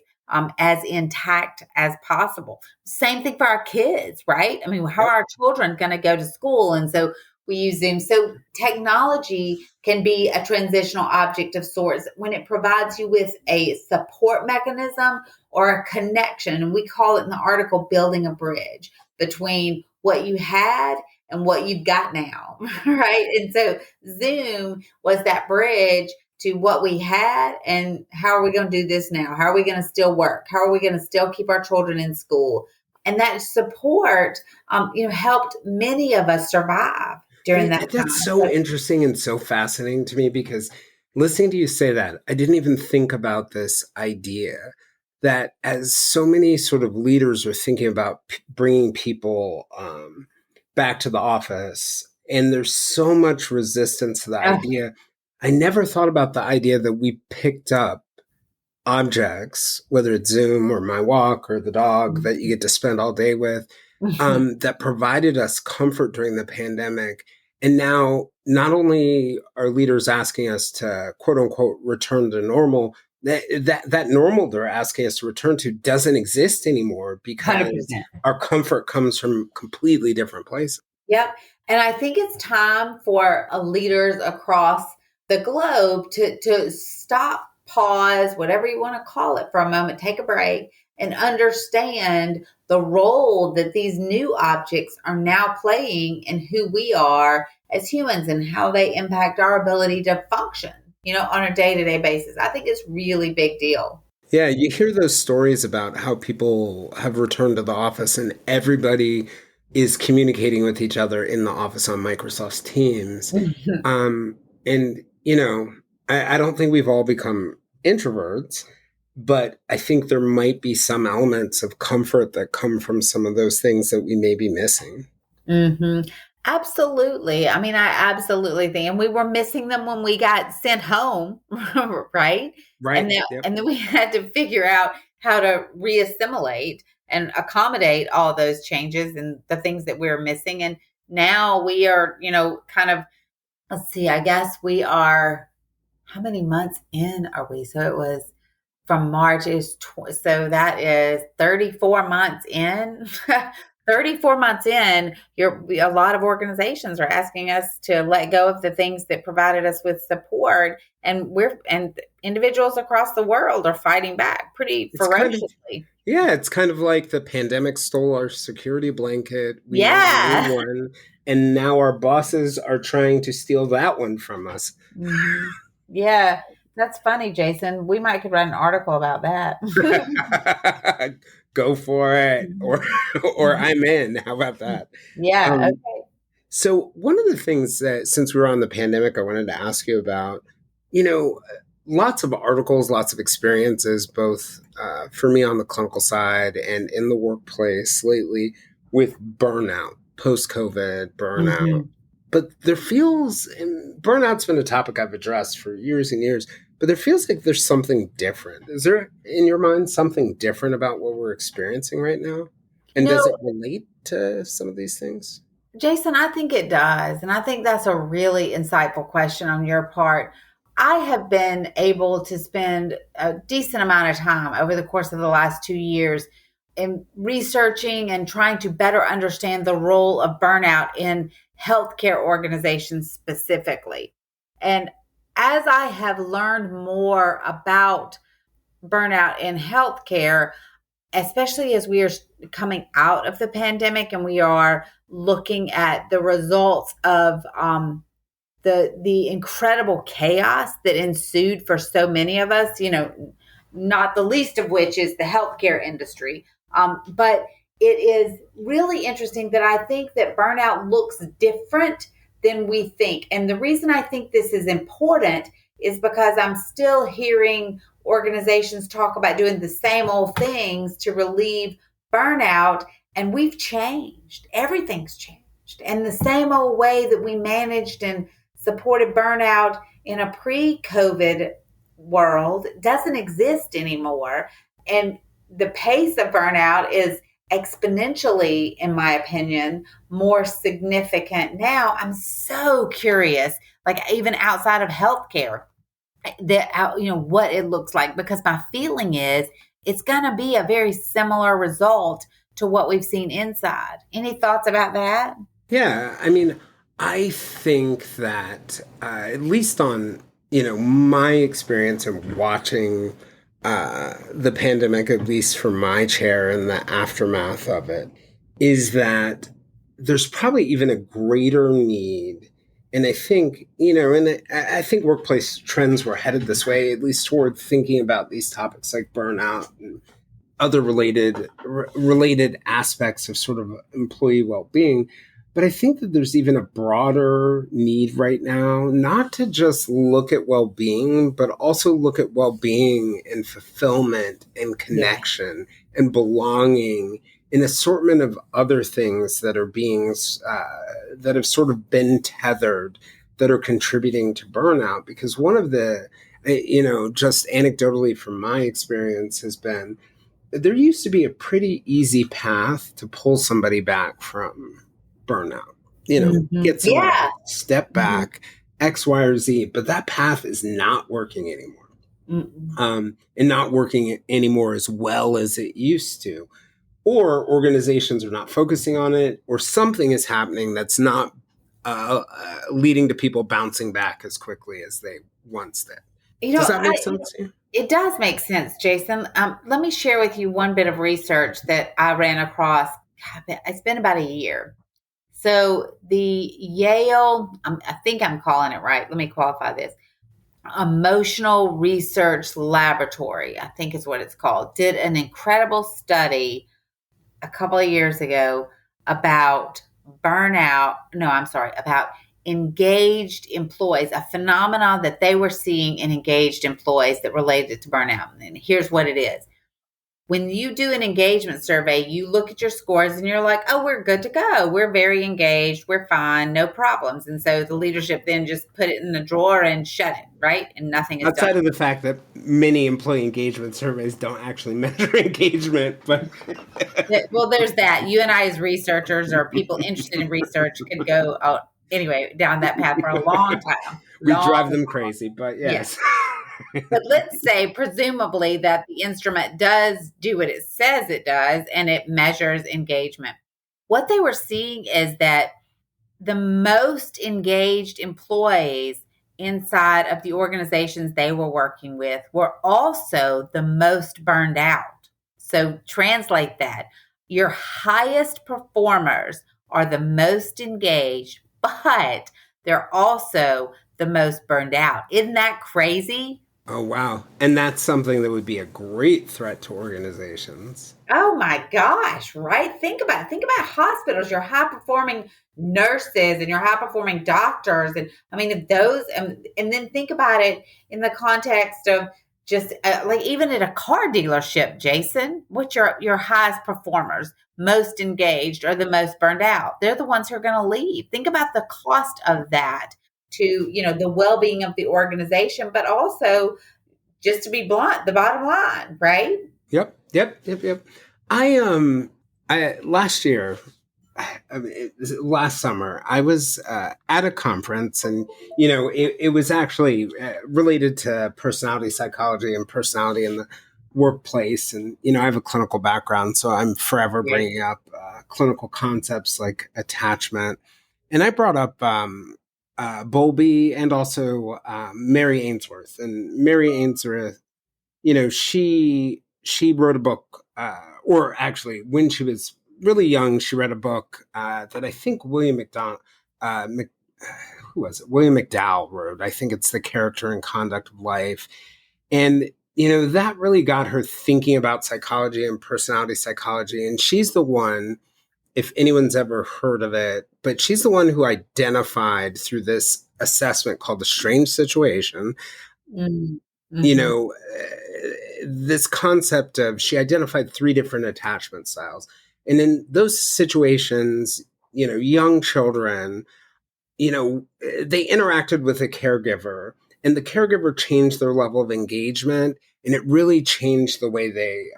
as intact as possible. Same thing for our kids, right? I mean, how Yep. are our children going to go to school? And so we use Zoom. So technology can be a transitional object of sorts when it provides you with a support mechanism or a connection. And we call it in the article building a bridge between what you had and what you've got now, right? And so Zoom was that bridge to what we had and how are we going to do this now? How are we going to still work? How are we going to still keep our children in school? And that support, helped many of us survive during that That's time. so interesting and so fascinating to me because listening to you say that, I didn't even think about this idea that as so many sort of leaders are thinking about bringing people back to the office, and there's so much resistance to the Uh, idea. I never thought about the idea that we picked up objects, whether it's Zoom or my walk or the dog that you get to spend all day with, that provided us comfort during the pandemic. And now, not only are leaders asking us to quote unquote return to normal, that normal they're asking us to return to doesn't exist anymore because 100%. our comfort comes from completely different places. Yep. And I think it's time for leaders across the globe to stop, pause, whatever you want to call it for a moment, take a break and understand the role that these new objects are now playing in who we are as humans and how they impact our ability to function, on a day-to-day basis. I think it's really big deal. Yeah, you hear those stories about how people have returned to the office and everybody is communicating with each other in the office on Microsoft Teams. Um, and, I don't think we've all become introverts, but I think there might be some elements of comfort that come from some of those things that we may be missing. hmm Absolutely. I mean, I absolutely think, and we were missing them when we got sent home, right? Right. And then, Yep. and then we had to figure out how to reassimilate and accommodate all those changes and the things that we were missing. And now we are, kind of, let's see, I guess we are, how many months in are we? So it was from March so that is 34 months in. 34 months in, a lot of organizations are asking us to let go of the things that provided us with support, and individuals across the world are fighting back pretty It's kind of, ferociously. yeah, it's kind of like the pandemic stole our security blanket. We need a new Yeah. one. And now our bosses are trying to steal that one from us. hmm Yeah. That's funny, Jason. We might could write an article about that. Go for it. Or Mhm. or I'm in. How about that? Yeah. Um, so one of the things that since we were on the pandemic, I wanted to ask you about, you know, lots of articles, lots of experiences, both for me on the clinical side and in the workplace lately with burnout, post-COVID burnout. Okay. But there feels, and burnout's been a topic I've addressed for years and years, but there feels like there's something different. Is there, in your mind, something different about what we're experiencing right now? And No, does it relate to some of these things? Jason, I think it does. And I think that's a really insightful question on your part. I have been able to spend a decent amount of time over the course of the last 2 years in researching and trying to better understand the role of burnout in healthcare organizations specifically. And as I have learned more about burnout in healthcare, especially as we are coming out of the pandemic and we are looking at the results of the incredible chaos that ensued for so many of us, not the least of which is the healthcare industry. But it is really interesting that I think that burnout looks different than we think. And the reason I think this is important is because I'm still hearing organizations talk about doing the same old things to relieve burnout. And we've changed. Everything's changed. And the same old way that we managed and supported burnout in a pre COVID world doesn't exist anymore. And the pace of burnout is exponentially, in my opinion, more significant now. I'm so curious, like even outside of healthcare, that what it looks like, because my feeling is it's going to be a very similar result to what we've seen inside. Any thoughts about that? Yeah, I mean, I think that at least on my experience of watching the pandemic, at least from my chair and the aftermath of it, is that there's probably even a greater need. And I think, and I think workplace trends were headed this way, at least toward thinking about these topics like burnout and other related aspects of sort of employee well-being. But I think that there's even a broader need right now, not to just look at well-being, but also look at well-being and fulfillment and connection and belonging, an assortment of other things that are that have sort of been tethered, that are contributing to burnout. Because one of the, just anecdotally from my experience has been, there used to be a pretty easy path to pull somebody back from burnout, get somebody Yeah. step back, X, Y, or Z, but that path is not working anymore. And not working anymore as well as it used to. Or organizations are not focusing on it, or something is happening that's not leading to people bouncing back as quickly as they once did. Does that make sense to you? It does make sense, Jason. Let me share with you one bit of research that I ran across. It's been about a year. So the Yale, I think I'm calling it right. Let me qualify this. Emotional Research Laboratory, I think is what it's called, did an incredible study a couple of years ago about burnout. No, I'm sorry, about engaged employees, a phenomenon that they were seeing in engaged employees that related to burnout. And here's what it is. When you do an engagement survey, you look at your scores and you're like, oh, we're good to go. We're very engaged. We're fine. No problems. And so the leadership then just put it in the drawer and shut it, right? And nothing is outside done. Of the fact that many employee engagement surveys don't actually measure engagement, but well, there's that. You and I as researchers or people interested in research could go anyway down that path for a long time. We drive them crazy, but yes. But let's say, presumably, that the instrument does do what it says it does, and it measures engagement. What they were seeing is that the most engaged employees inside of the organizations they were working with were also the most burned out. So translate that. Your highest performers are the most engaged, but they're also the most burned out. Isn't that crazy? Oh, wow. And that's something that would be a great threat to organizations. Oh my gosh, right? Think about it. Think about hospitals, your high performing nurses and your high performing doctors. And I mean, if those, and then think about it in the context of just like even at a car dealership, Jason, what's your highest performers, most engaged, or the most burned out? They're the ones who are going to leave. Think about the cost of that to, the well-being of the organization, but also, just to be blunt, the bottom line, right? Yep. I last year, last summer, I was at a conference, and it was actually related to personality psychology and personality in the workplace. And I have a clinical background, so I'm forever bringing up clinical concepts like attachment. And I brought up Bowlby and also Mary Ainsworth. And Mary Ainsworth, she wrote a book, or actually, when she was really young, she read a book that I think William who was it? William McDowell wrote. I think it's The Character and Conduct of Life. And that really got her thinking about psychology and personality psychology. And she's the one, if anyone's ever heard of it, but she's the one who identified through this assessment called the strange situation, Mm. you Mhm. know, this concept of she identified three different attachment styles. And in those situations, young children, they interacted with a caregiver, and the caregiver changed their level of engagement, and it really changed the way they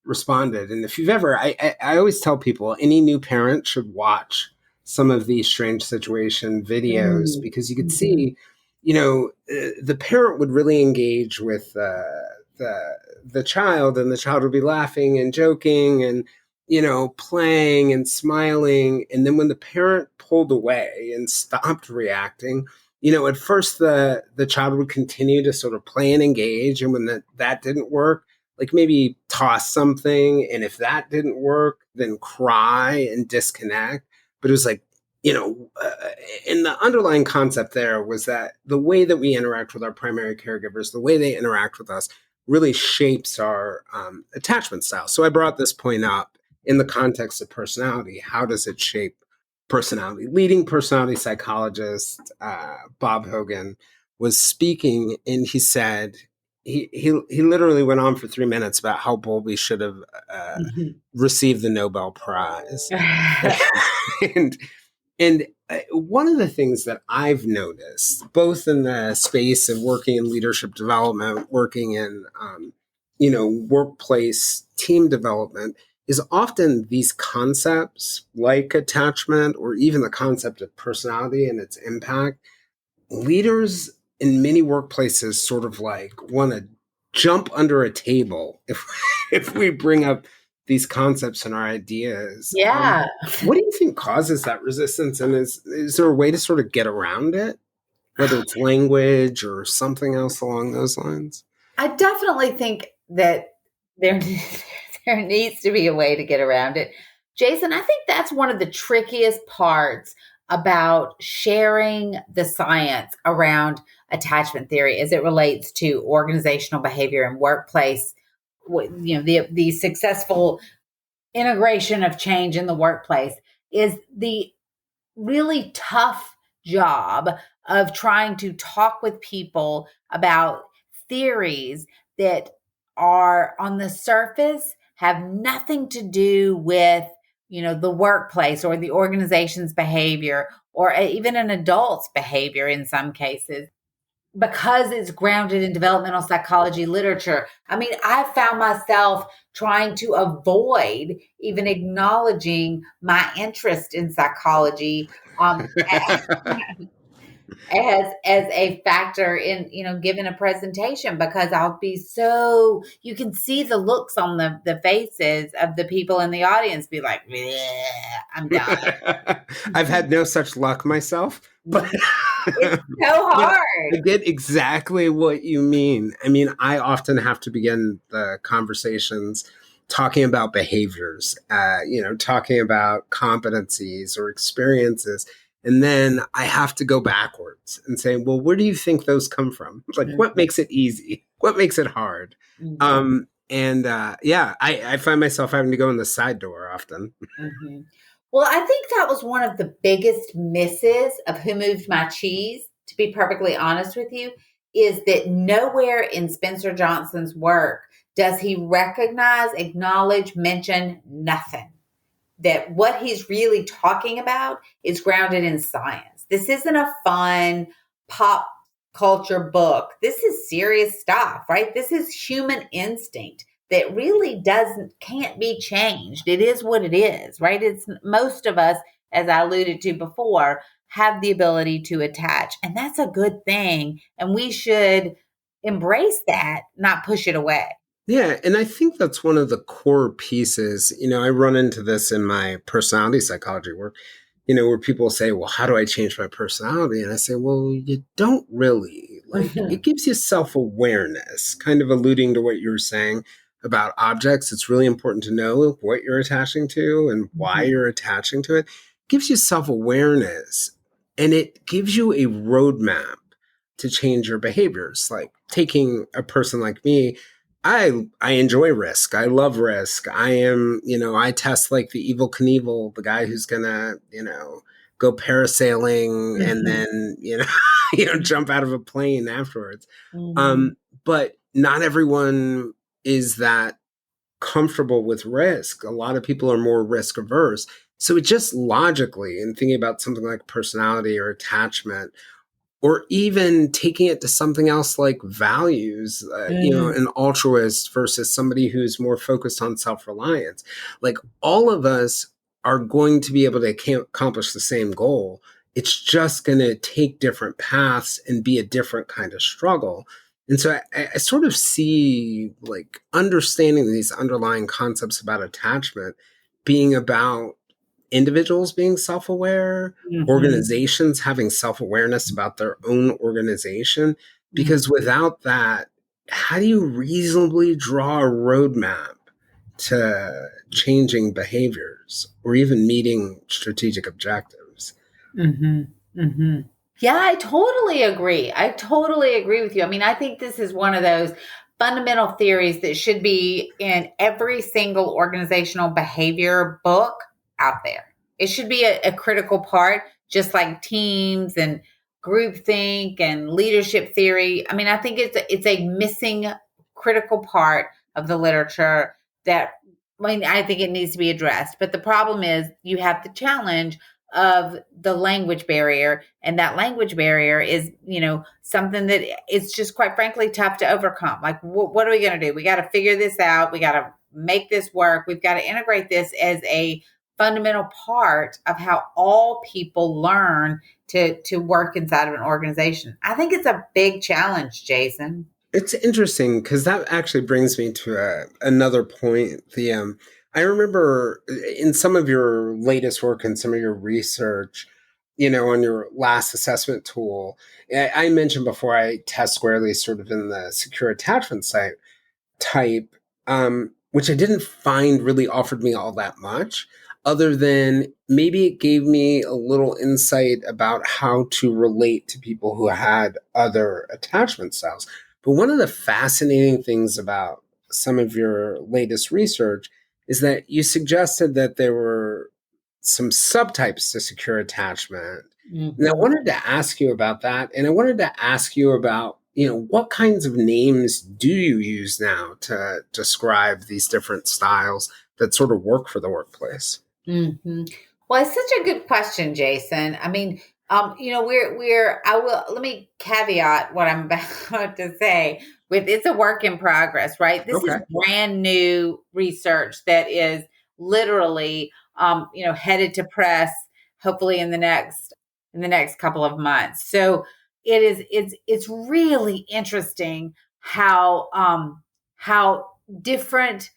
responded. And if you've ever, I always tell people, any new parent should watch some of these strange situation videos, Mm. because you could Mhm. see, the parent would really engage with the the child, and the child would be laughing and joking and playing and smiling. And then when the parent pulled away and stopped reacting, at first the child would continue to sort of play and engage. And when that didn't work, like maybe toss something. And if that didn't work, then cry and disconnect. But it was like, and the underlying concept there was that the way that we interact with our primary caregivers, the way they interact with us, really shapes our attachment style. So I brought this point up in the context of personality. How does it shape personality? Leading personality psychologist Bob Hogan was speaking, and he said he literally went on for 3 minutes about how Bowlby should have uh, Mhm. received the Nobel Prize, and one of the things that I've noticed, both in the space of working in leadership development, working in workplace team development, is often these concepts like attachment, or even the concept of personality and its impact. Leaders in many workplaces sort of like want to jump under a table if if we bring up these concepts and our ideas. Yeah. What do you think causes that resistance, and is there a way to sort of get around it, whether it's language or something else along those lines? I definitely think that there there needs to be a way to get around it. Jason, I think that's one of the trickiest parts about sharing the science around attachment theory as it relates to organizational behavior and workplace, the successful integration of change in the workplace is the really tough job of trying to talk with people about theories that are on the surface have nothing to do with the workplace or the organization's behavior or even an adult's behavior in some cases, because it's grounded in developmental psychology literature. I mean, I found myself trying to avoid even acknowledging my interest in psychology as a factor in giving a presentation, because I'll be so, you can see the looks on the faces of the people in the audience be like, "Bleh, I'm done." I've had no such luck myself, but It's so but hard. I get exactly what you mean. I mean, I often have to begin the conversations talking about behaviors, talking about competencies or experiences. And then I have to go backwards and say, well, where do you think those come from? Like, what Mhm, makes it easy? What makes it hard? mhm, Yeah, I find myself having to go in the side door often. mhm. Well, I think that was one of the biggest misses of Who Moved My Cheese, to be perfectly honest with you, is that nowhere in Spencer Johnson's work does he recognize, acknowledge, mention nothing. That what he's really talking about is grounded in science. This isn't a fun pop culture book. This is serious stuff, right? This is human instinct that really can't be changed. It is what it is, right? It's most of us, as I alluded to before, have the ability to attach, and that's a good thing. And we should embrace that, not push it away. Yeah, and I think that's one of the core pieces. I run into this in my personality psychology work, where people say, well, how do I change my personality? And I say, well, you don't really. Like, it gives you self awareness, kind of alluding to what you were saying about objects. It's really important to know what you're attaching to and why Mhm. you're attaching to it. It gives you self awareness, and it gives you a roadmap to change your behaviors. Like taking a person like me, I enjoy risk. I love risk. I am, I test like the Evil Knievel, the guy who's gonna, go parasailing and Mhm. then, jump out of a plane afterwards. Mhm. But not everyone is that comfortable with risk. A lot of people are more risk averse. So it just logically, in thinking about something like personality or attachment, or even taking it to something else like values, Mm. an altruist versus somebody who's more focused on self-reliance. Like all of us are going to be able to accomplish the same goal. It's just going to take different paths and be a different kind of struggle. And so I sort of see like understanding these underlying concepts about attachment being about individuals being self aware, Mhm. organizations having self awareness about their own organization. Mhm. Because without that, how do you reasonably draw a roadmap to changing behaviors or even meeting strategic objectives? Mhm. Mhm. Yeah, I totally agree. I totally agree with you. I mean, I think this is one of those fundamental theories that should be in every single organizational behavior book out there. It should be a critical part, just like teams and groupthink and leadership theory. I mean, I think it's a missing critical part of the literature that I mean, I think it needs to be addressed. But the problem is you have the challenge of the language barrier, and that language barrier is something that it's just quite frankly tough to overcome. Like what are we going to do? We got to figure this out. We got to make this work. We've got to integrate this as a fundamental part of how all people learn to work inside of an organization. I think it's a big challenge, Jason. It's interesting because that actually brings me to another point. I remember in some of your latest work and some of your research, on your last assessment tool, I mentioned before I test squarely sort of in the secure attachment site type, which I didn't find really offered me all that much, other than maybe it gave me a little insight about how to relate to people who had other attachment styles. But one of the fascinating things about some of your latest research is that you suggested that there were some subtypes to secure attachment. And I Mhm. wanted to ask you about that. And I wanted to ask you about, what kinds of names do you use now to describe these different styles that sort of work for the workplace? Mhm. Well, it's such a good question, Jason. I mean, I will let me caveat what I'm about to say with it's a work in progress, right? This is Okay. brand new research that is literally headed to press hopefully in the next couple of months. So it's really interesting how different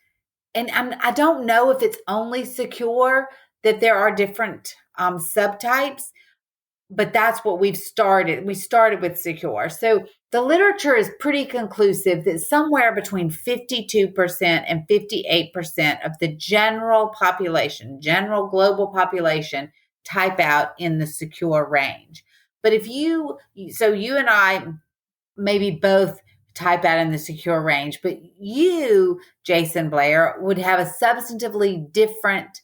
and I don't know if it's only secure that there are different subtypes, but that's what we've started. We started with secure. So the literature is pretty conclusive that somewhere between 52% and 58% of the general population, general global population, type out in the secure range. But so you and I maybe both type out in the secure range, but you, Jason Blair, would have a substantively different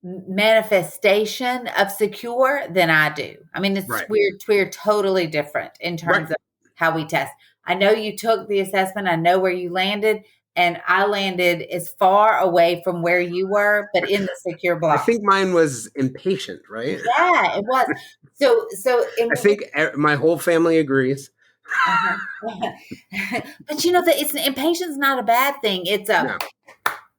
manifestation of secure than I do. I mean, Right. we're totally different in Right. terms of how we test. I know you took the assessment, I know where you landed, and I landed as far away from where you were, but in the secure I block. think mine was impatient, right? Yeah, it was. So I in think my whole family agrees. uh-huh. But that it's impatience not a bad thing. It's a No.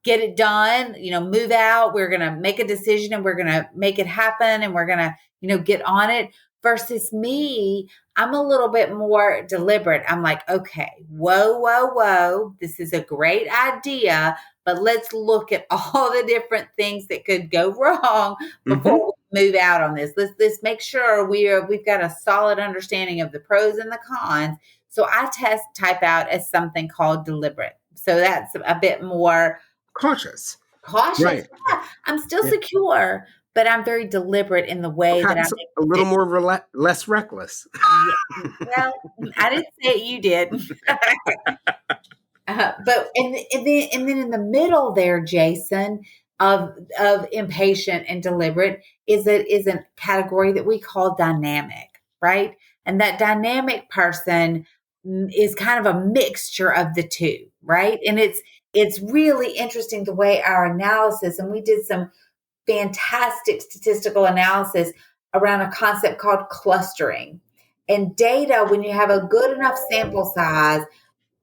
get it done, move out. We're going to make a decision and we're going to make it happen and we're going to, get on it. Versus me, I'm a little bit more deliberate. I'm like, okay, whoa, whoa, whoa. This is a great idea, but let's look at all the different things that could go wrong Hmm. before we move out on this. Let's make sure we've got a solid understanding of the pros and the cons. So I type out as something called deliberate. So that's a bit more Cautious. cautious. Right. Yeah, I'm still Yeah. secure, but I'm very deliberate in the way that I Perhaps make a little decisions. more less reckless. Yeah. Well, I didn't say it, you did. But and then in the middle there, Jason, of impatient and deliberate is a category that we call dynamic, right? And that dynamic person is kind of a mixture of the two, right? And it's really interesting the way our analysis, and we did some fantastic statistical analysis around a concept called clustering. And data, when you have a good enough sample size,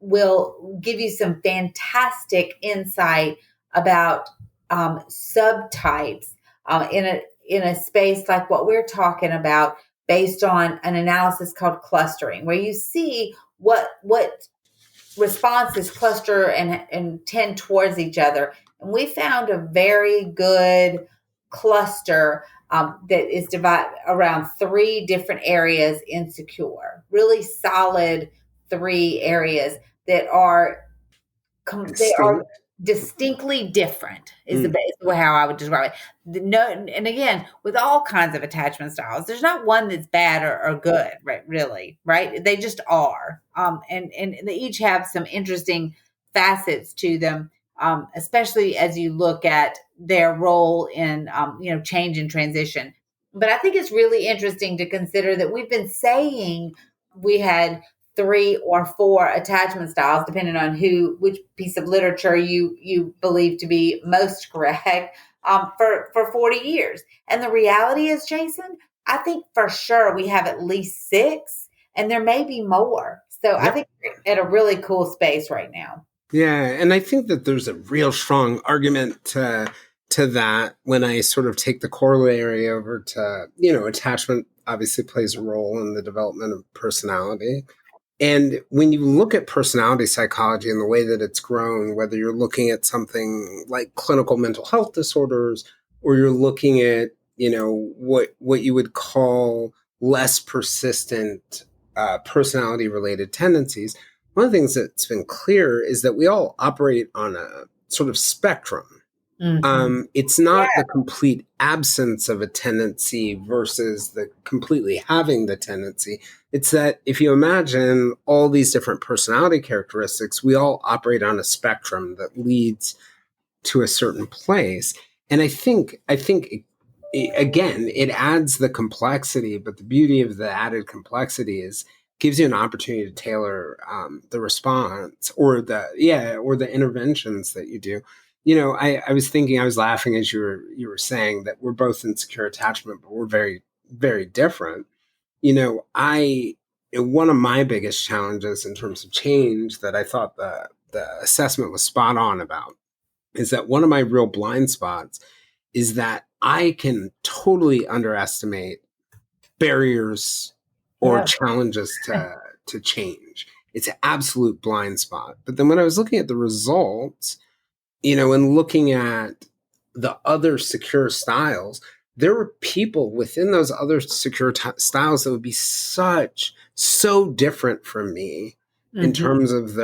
will give you some fantastic insight about subtypes in a space like what we're talking about, based on an analysis called clustering, where you see what responses cluster and tend towards each other. And we found a very good cluster that is divided around three different areas in secure, really solid three areas that are they are Extinct. distinctly different is the Mm. best way how I would describe it. No, and again, with all kinds of attachment styles, there's not one that's bad or good, right? Really, right? They just are, and they each have some interesting facets to them, especially as you look at their role in, change and transition. But I think it's really interesting to consider that we've been saying we had three or four attachment styles, depending on which piece of literature you believe to be most correct, for 40 years. And the reality is, Jason, I think for sure we have at least six, and there may be more. So I Yep. think we're at a really cool space right now. Yeah, and I think that there's a real strong argument to that when I sort of take the corollary over to, attachment obviously plays a role in the development of personality. And when you look at personality psychology and the way that it's grown, whether you're looking at something like clinical mental health disorders, or you're looking at, what you would call less persistent personality related tendencies, one of the things that's been clear is that we all operate on a sort of spectrum. Mm-hmm. It's Yeah. not the complete absence of a tendency versus the completely having the tendency. It's that if you imagine all these different personality characteristics, we all operate on a spectrum that leads to a certain place. And again, it adds the complexity, but the beauty of the added complexity is gives you an opportunity to tailor the response or the interventions that you do. I was thinking, I was laughing as you were saying that we're both in secure attachment, but we're very, very different. One of my biggest challenges in terms of change that I thought the assessment was spot on about is that one of my real blind spots is that I can totally underestimate barriers or Yeah. challenges to change. It's an absolute blind spot. But then when I was looking at the results, and looking at the other secure styles, there were people within those other secure styles that would be so different from me in Mm-hmm. terms of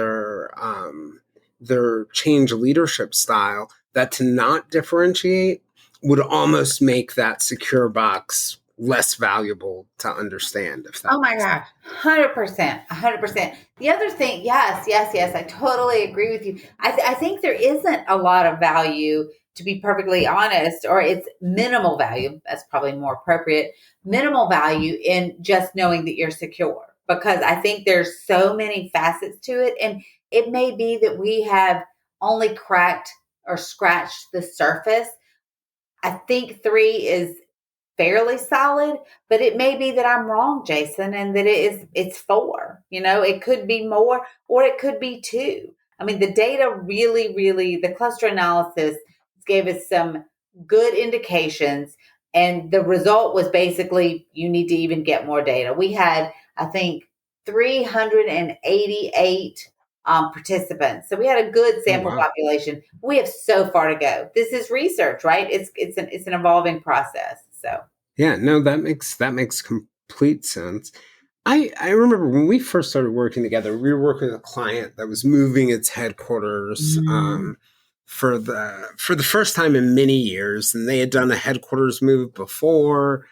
their change leadership style, that to not differentiate would almost make that secure box less valuable to understand, if that Oh my makes sense. gosh, 100%, 100%. The other thing, yes, yes, yes, I totally agree with you. I think there isn't a lot of value, to be perfectly honest, or it's minimal value. That's probably more appropriate. Minimal value in just knowing that you're secure, because I think there's so many facets to it. And it may be that we have only cracked or scratched the surface. I think three is fairly solid, but it may be that I'm wrong, Jason, and that it's four. It could be more or it could be two. I mean, the data really, really, the cluster analysis gave us some good indications, and the result was basically you need to even get more data. We had, I think, 388 participants. So we had a good Oh, sample wow. population. We have so far to go. This is research, right? It's an evolving process. So Yeah, no, that makes complete sense. I remember when we first started working together, we were working with a client that was moving its headquarters mm, for the first time in many years, and they had done a headquarters move before,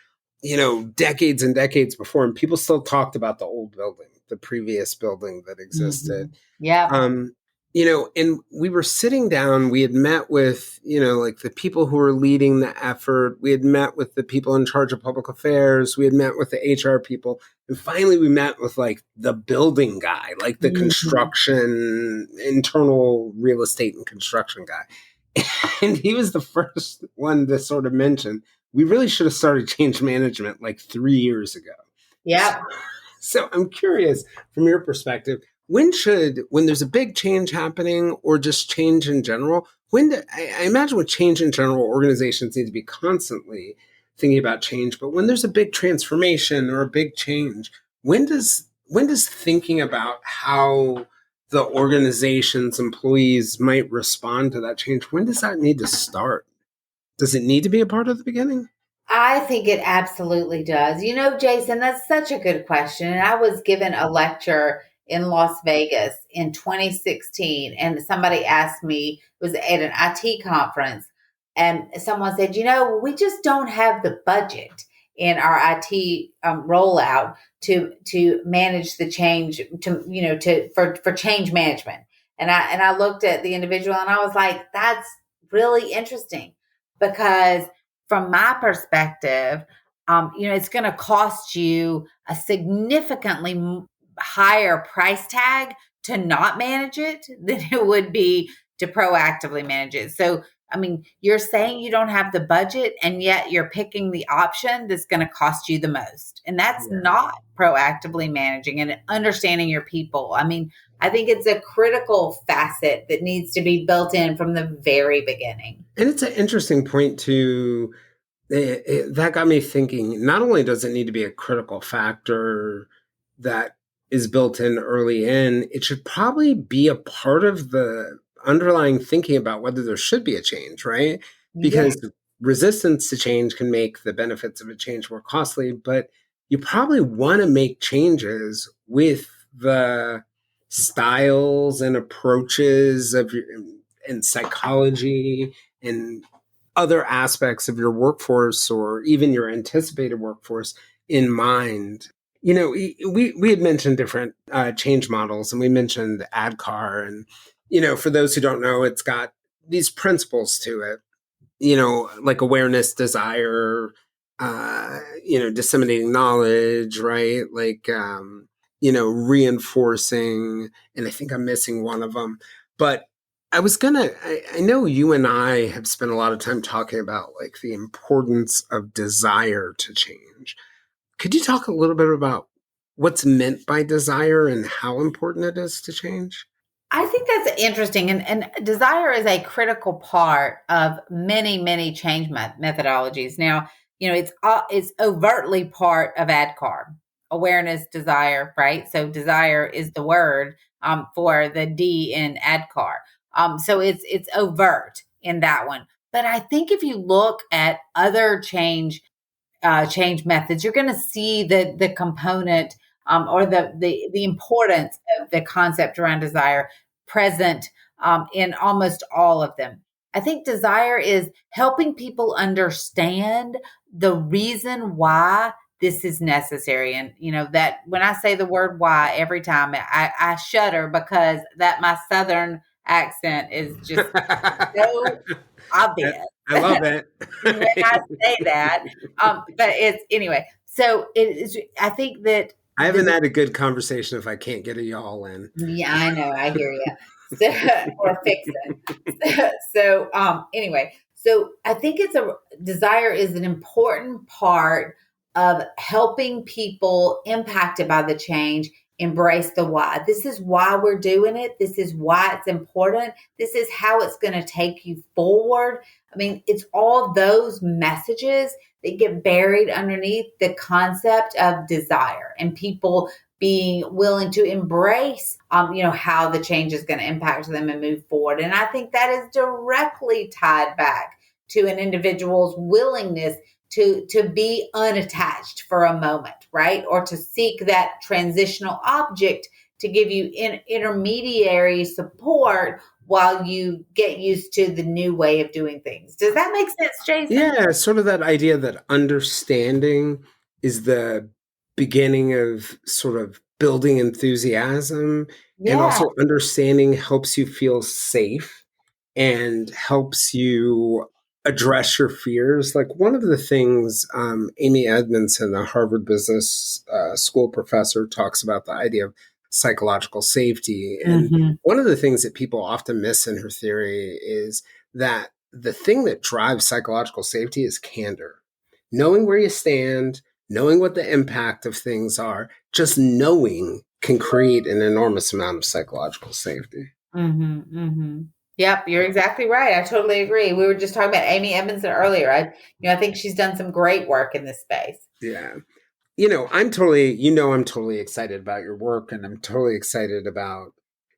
decades and decades before, and people still talked about the old building, the previous building that existed. Yeah. Um, and we were sitting down, we had met with, like the people who were leading the effort. We had met with the people in charge of public affairs. We had met with the HR people. And finally we met with like the building guy, like the construction, internal real estate and construction guy. And he was the first one to sort of mention, we really should have started change management like 3 years ago. Yeah. So I'm curious from your perspective, when there's a big change happening or just change in general, I imagine with change in general, organizations need to be constantly thinking about change, but when there's a big transformation or a big change, when does thinking about how the organization's employees might respond to that change, when does that need to start? Does it need to be a part of the beginning? I think it absolutely does. Jason, that's such a good question. And I was given a lecture in Las Vegas in 2016, and somebody asked me, it was at an IT conference, and someone said, we just don't have the budget in our IT rollout to manage the change, for change management. And I looked at the individual and I was like, that's really interesting, because from my perspective, it's going to cost you a significantly higher price tag to not manage it than it would be to proactively manage it. So, you're saying you don't have the budget, and yet you're picking the option that's going to cost you the most. And that's not proactively managing and understanding your people. I think it's a critical facet that needs to be built in from the very beginning. And it's an interesting point too. That got me thinking, not only does it need to be a critical factor that is built in early in, it should probably be a part of the underlying thinking about whether there should be a change, right? Because resistance to change can make the benefits of a change more costly, but you probably want to make changes with the styles and approaches and psychology and other aspects of your workforce or even your anticipated workforce in mind. We had mentioned different change models, and we mentioned ADKAR, and for those who don't know, it's got these principles to it, like awareness, desire, disseminating knowledge, right? Like reinforcing, and I think I'm missing one of them, but I know you and I have spent a lot of time talking about like the importance of desire to change. Could you talk a little bit about what's meant by desire and how important it is to change? I think that's interesting. And desire is a critical part of many, many change methodologies. Now, it's overtly part of ADKAR, awareness, desire, right? So desire is the word for the D in ADKAR. So it's overt in that one. But I think if you look at other change methods, you're going to see the component or the importance of the concept around desire present in almost all of them. I think desire is helping people understand the reason why this is necessary. And, that when I say the word why every time, I shudder because that my Southern accent is just so obvious. I love it. when I say that. But it's anyway. So it is. I think that I haven't had a good conversation if I can't get a y'all in. Yeah, I know. I hear you. Or fix it. Anyway, so I think desire is an important part of helping people impacted by the change embrace the why. This is why we're doing it. This is why it's important. This is how it's going to take you forward. It's all those messages that get buried underneath the concept of desire and people being willing to embrace, how the change is going to impact them and move forward. And I think that is directly tied back to an individual's willingness to be unattached for a moment, right? Or to seek that transitional object to give you intermediary support while you get used to the new way of doing things. Does that make sense, Jason? Yeah, sort of that idea that understanding is the beginning of sort of building enthusiasm, and Yeah. also understanding helps you feel safe and helps you address your fears. Like one of the things Amy Edmondson, a Harvard Business School professor, talks about the idea of psychological safety. And Hmm. one of the things that people often miss in her theory is that the thing that drives psychological safety is candor. Knowing where you stand, knowing what the impact of things are, just knowing can create an enormous amount of psychological safety. Hmm. Hmm. Yep, you're exactly right. I totally agree. We were just talking about Amy Edmondson earlier. I think she's done some great work in this space. Yeah. I'm totally excited about your work, and I'm totally excited about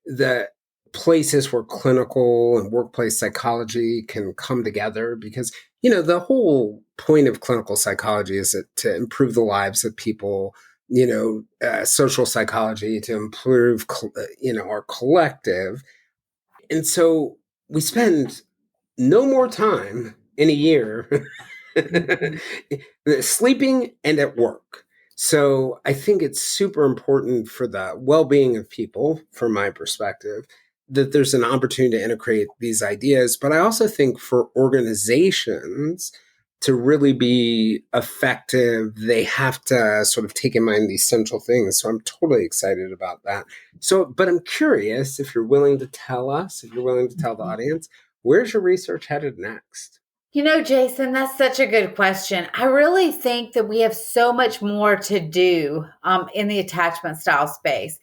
the places where clinical and workplace psychology can come together because, the whole point of clinical psychology is to improve the lives of people, social psychology to improve, our collective. And so we spend no more time in a year Mhm. sleeping and at work. So I think it's super important for the well-being of people, from my perspective, that there's an opportunity to integrate these ideas. But I also think for organizations to really be effective, they have to sort of take in mind these central things. So I'm totally excited about that. So, but I'm curious if you're willing to tell us, if you're willing to tell the audience, where's your research headed next? Jason, that's such a good question. I really think that we have so much more to do in the attachment style space.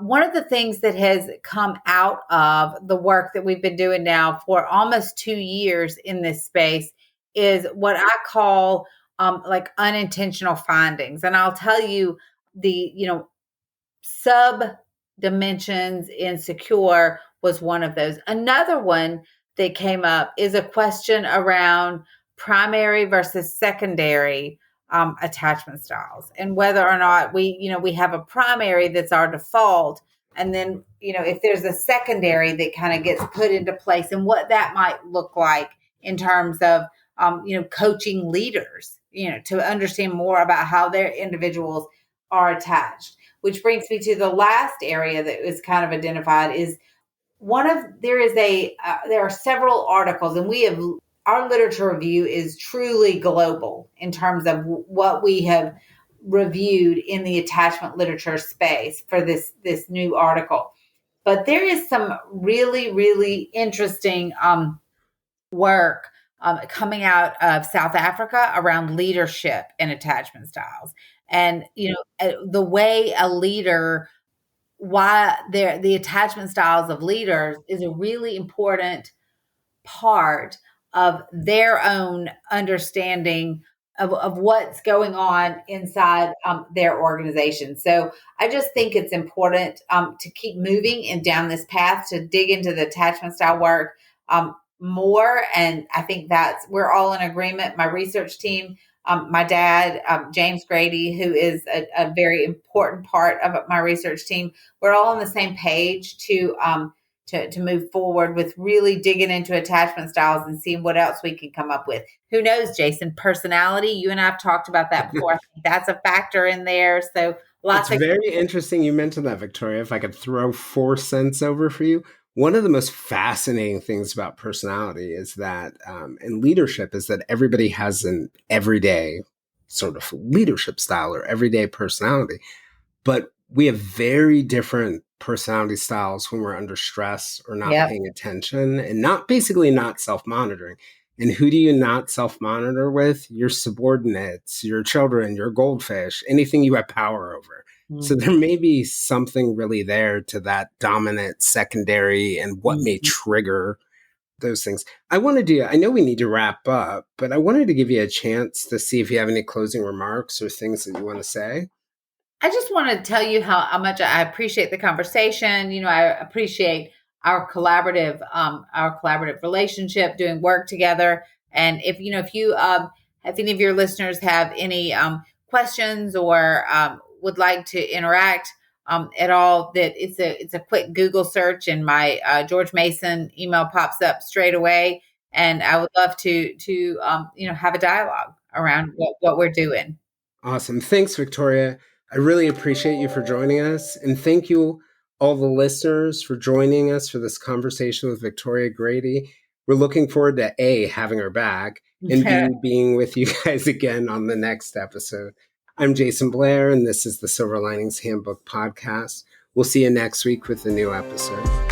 One of the things that has come out of the work that we've been doing now for almost 2 years in this space is what I call like unintentional findings. And I'll tell you the sub dimensions in secure was one of those. Another one that came up is a question around primary versus secondary attachment styles, and whether or not we have a primary that's our default, and then if there's a secondary that kind of gets put into place, and what that might look like in terms of coaching leaders to understand more about how their individuals are attached. Which brings me to the last area that was kind of identified is there are several articles, and our literature review is truly global in terms of what we have reviewed in the attachment literature space for this new article. But there is some really, really interesting work coming out of South Africa around leadership and attachment styles. And the way a leader, why the attachment styles of leaders is a really important part of their own understanding of what's going on inside their organization. So I just think it's important to keep moving and down this path to dig into the attachment style work more. And I think we're all in agreement. My research team, my dad, James Grady, who is a very important part of my research team, we're all on the same page to move forward with really digging into attachment styles and seeing what else we can come up with. Who knows, Jason? Personality. You and I have talked about that before. I think that's a factor in there. So It's lots of very interesting you mentioned that, Victoria. If I could throw 4 cents over for you, one of the most fascinating things about personality is that, and leadership, is that everybody has an everyday sort of leadership style or everyday personality. But we have very different personality styles when we're under stress or not Yep. paying attention and not self-monitoring. And who do you not self-monitor with? Your subordinates, your children, your goldfish, anything you have power over. So there Mhm. may be something really there to that dominant secondary and what may Mhm. trigger those things. I know we need to wrap up, but I wanted to give you a chance to see if you have any closing remarks or things that you want to say. I just want to tell you how much I appreciate the conversation. I appreciate our collaborative relationship, doing work together. And if any of your listeners have any questions or would like to interact, at all, that it's a quick Google search and my George Mason email pops up straight away. And I would love to have a dialogue around what we're doing. Awesome. Thanks, Victoria. I really appreciate you for joining us. And thank you, all the listeners, for joining us for this conversation with Victoria Grady. We're looking forward to A, having her back, and B, being with you guys again on the next episode. I'm Jason Blair, and this is the Silver Linings Handbook podcast. We'll see you next week with a new episode.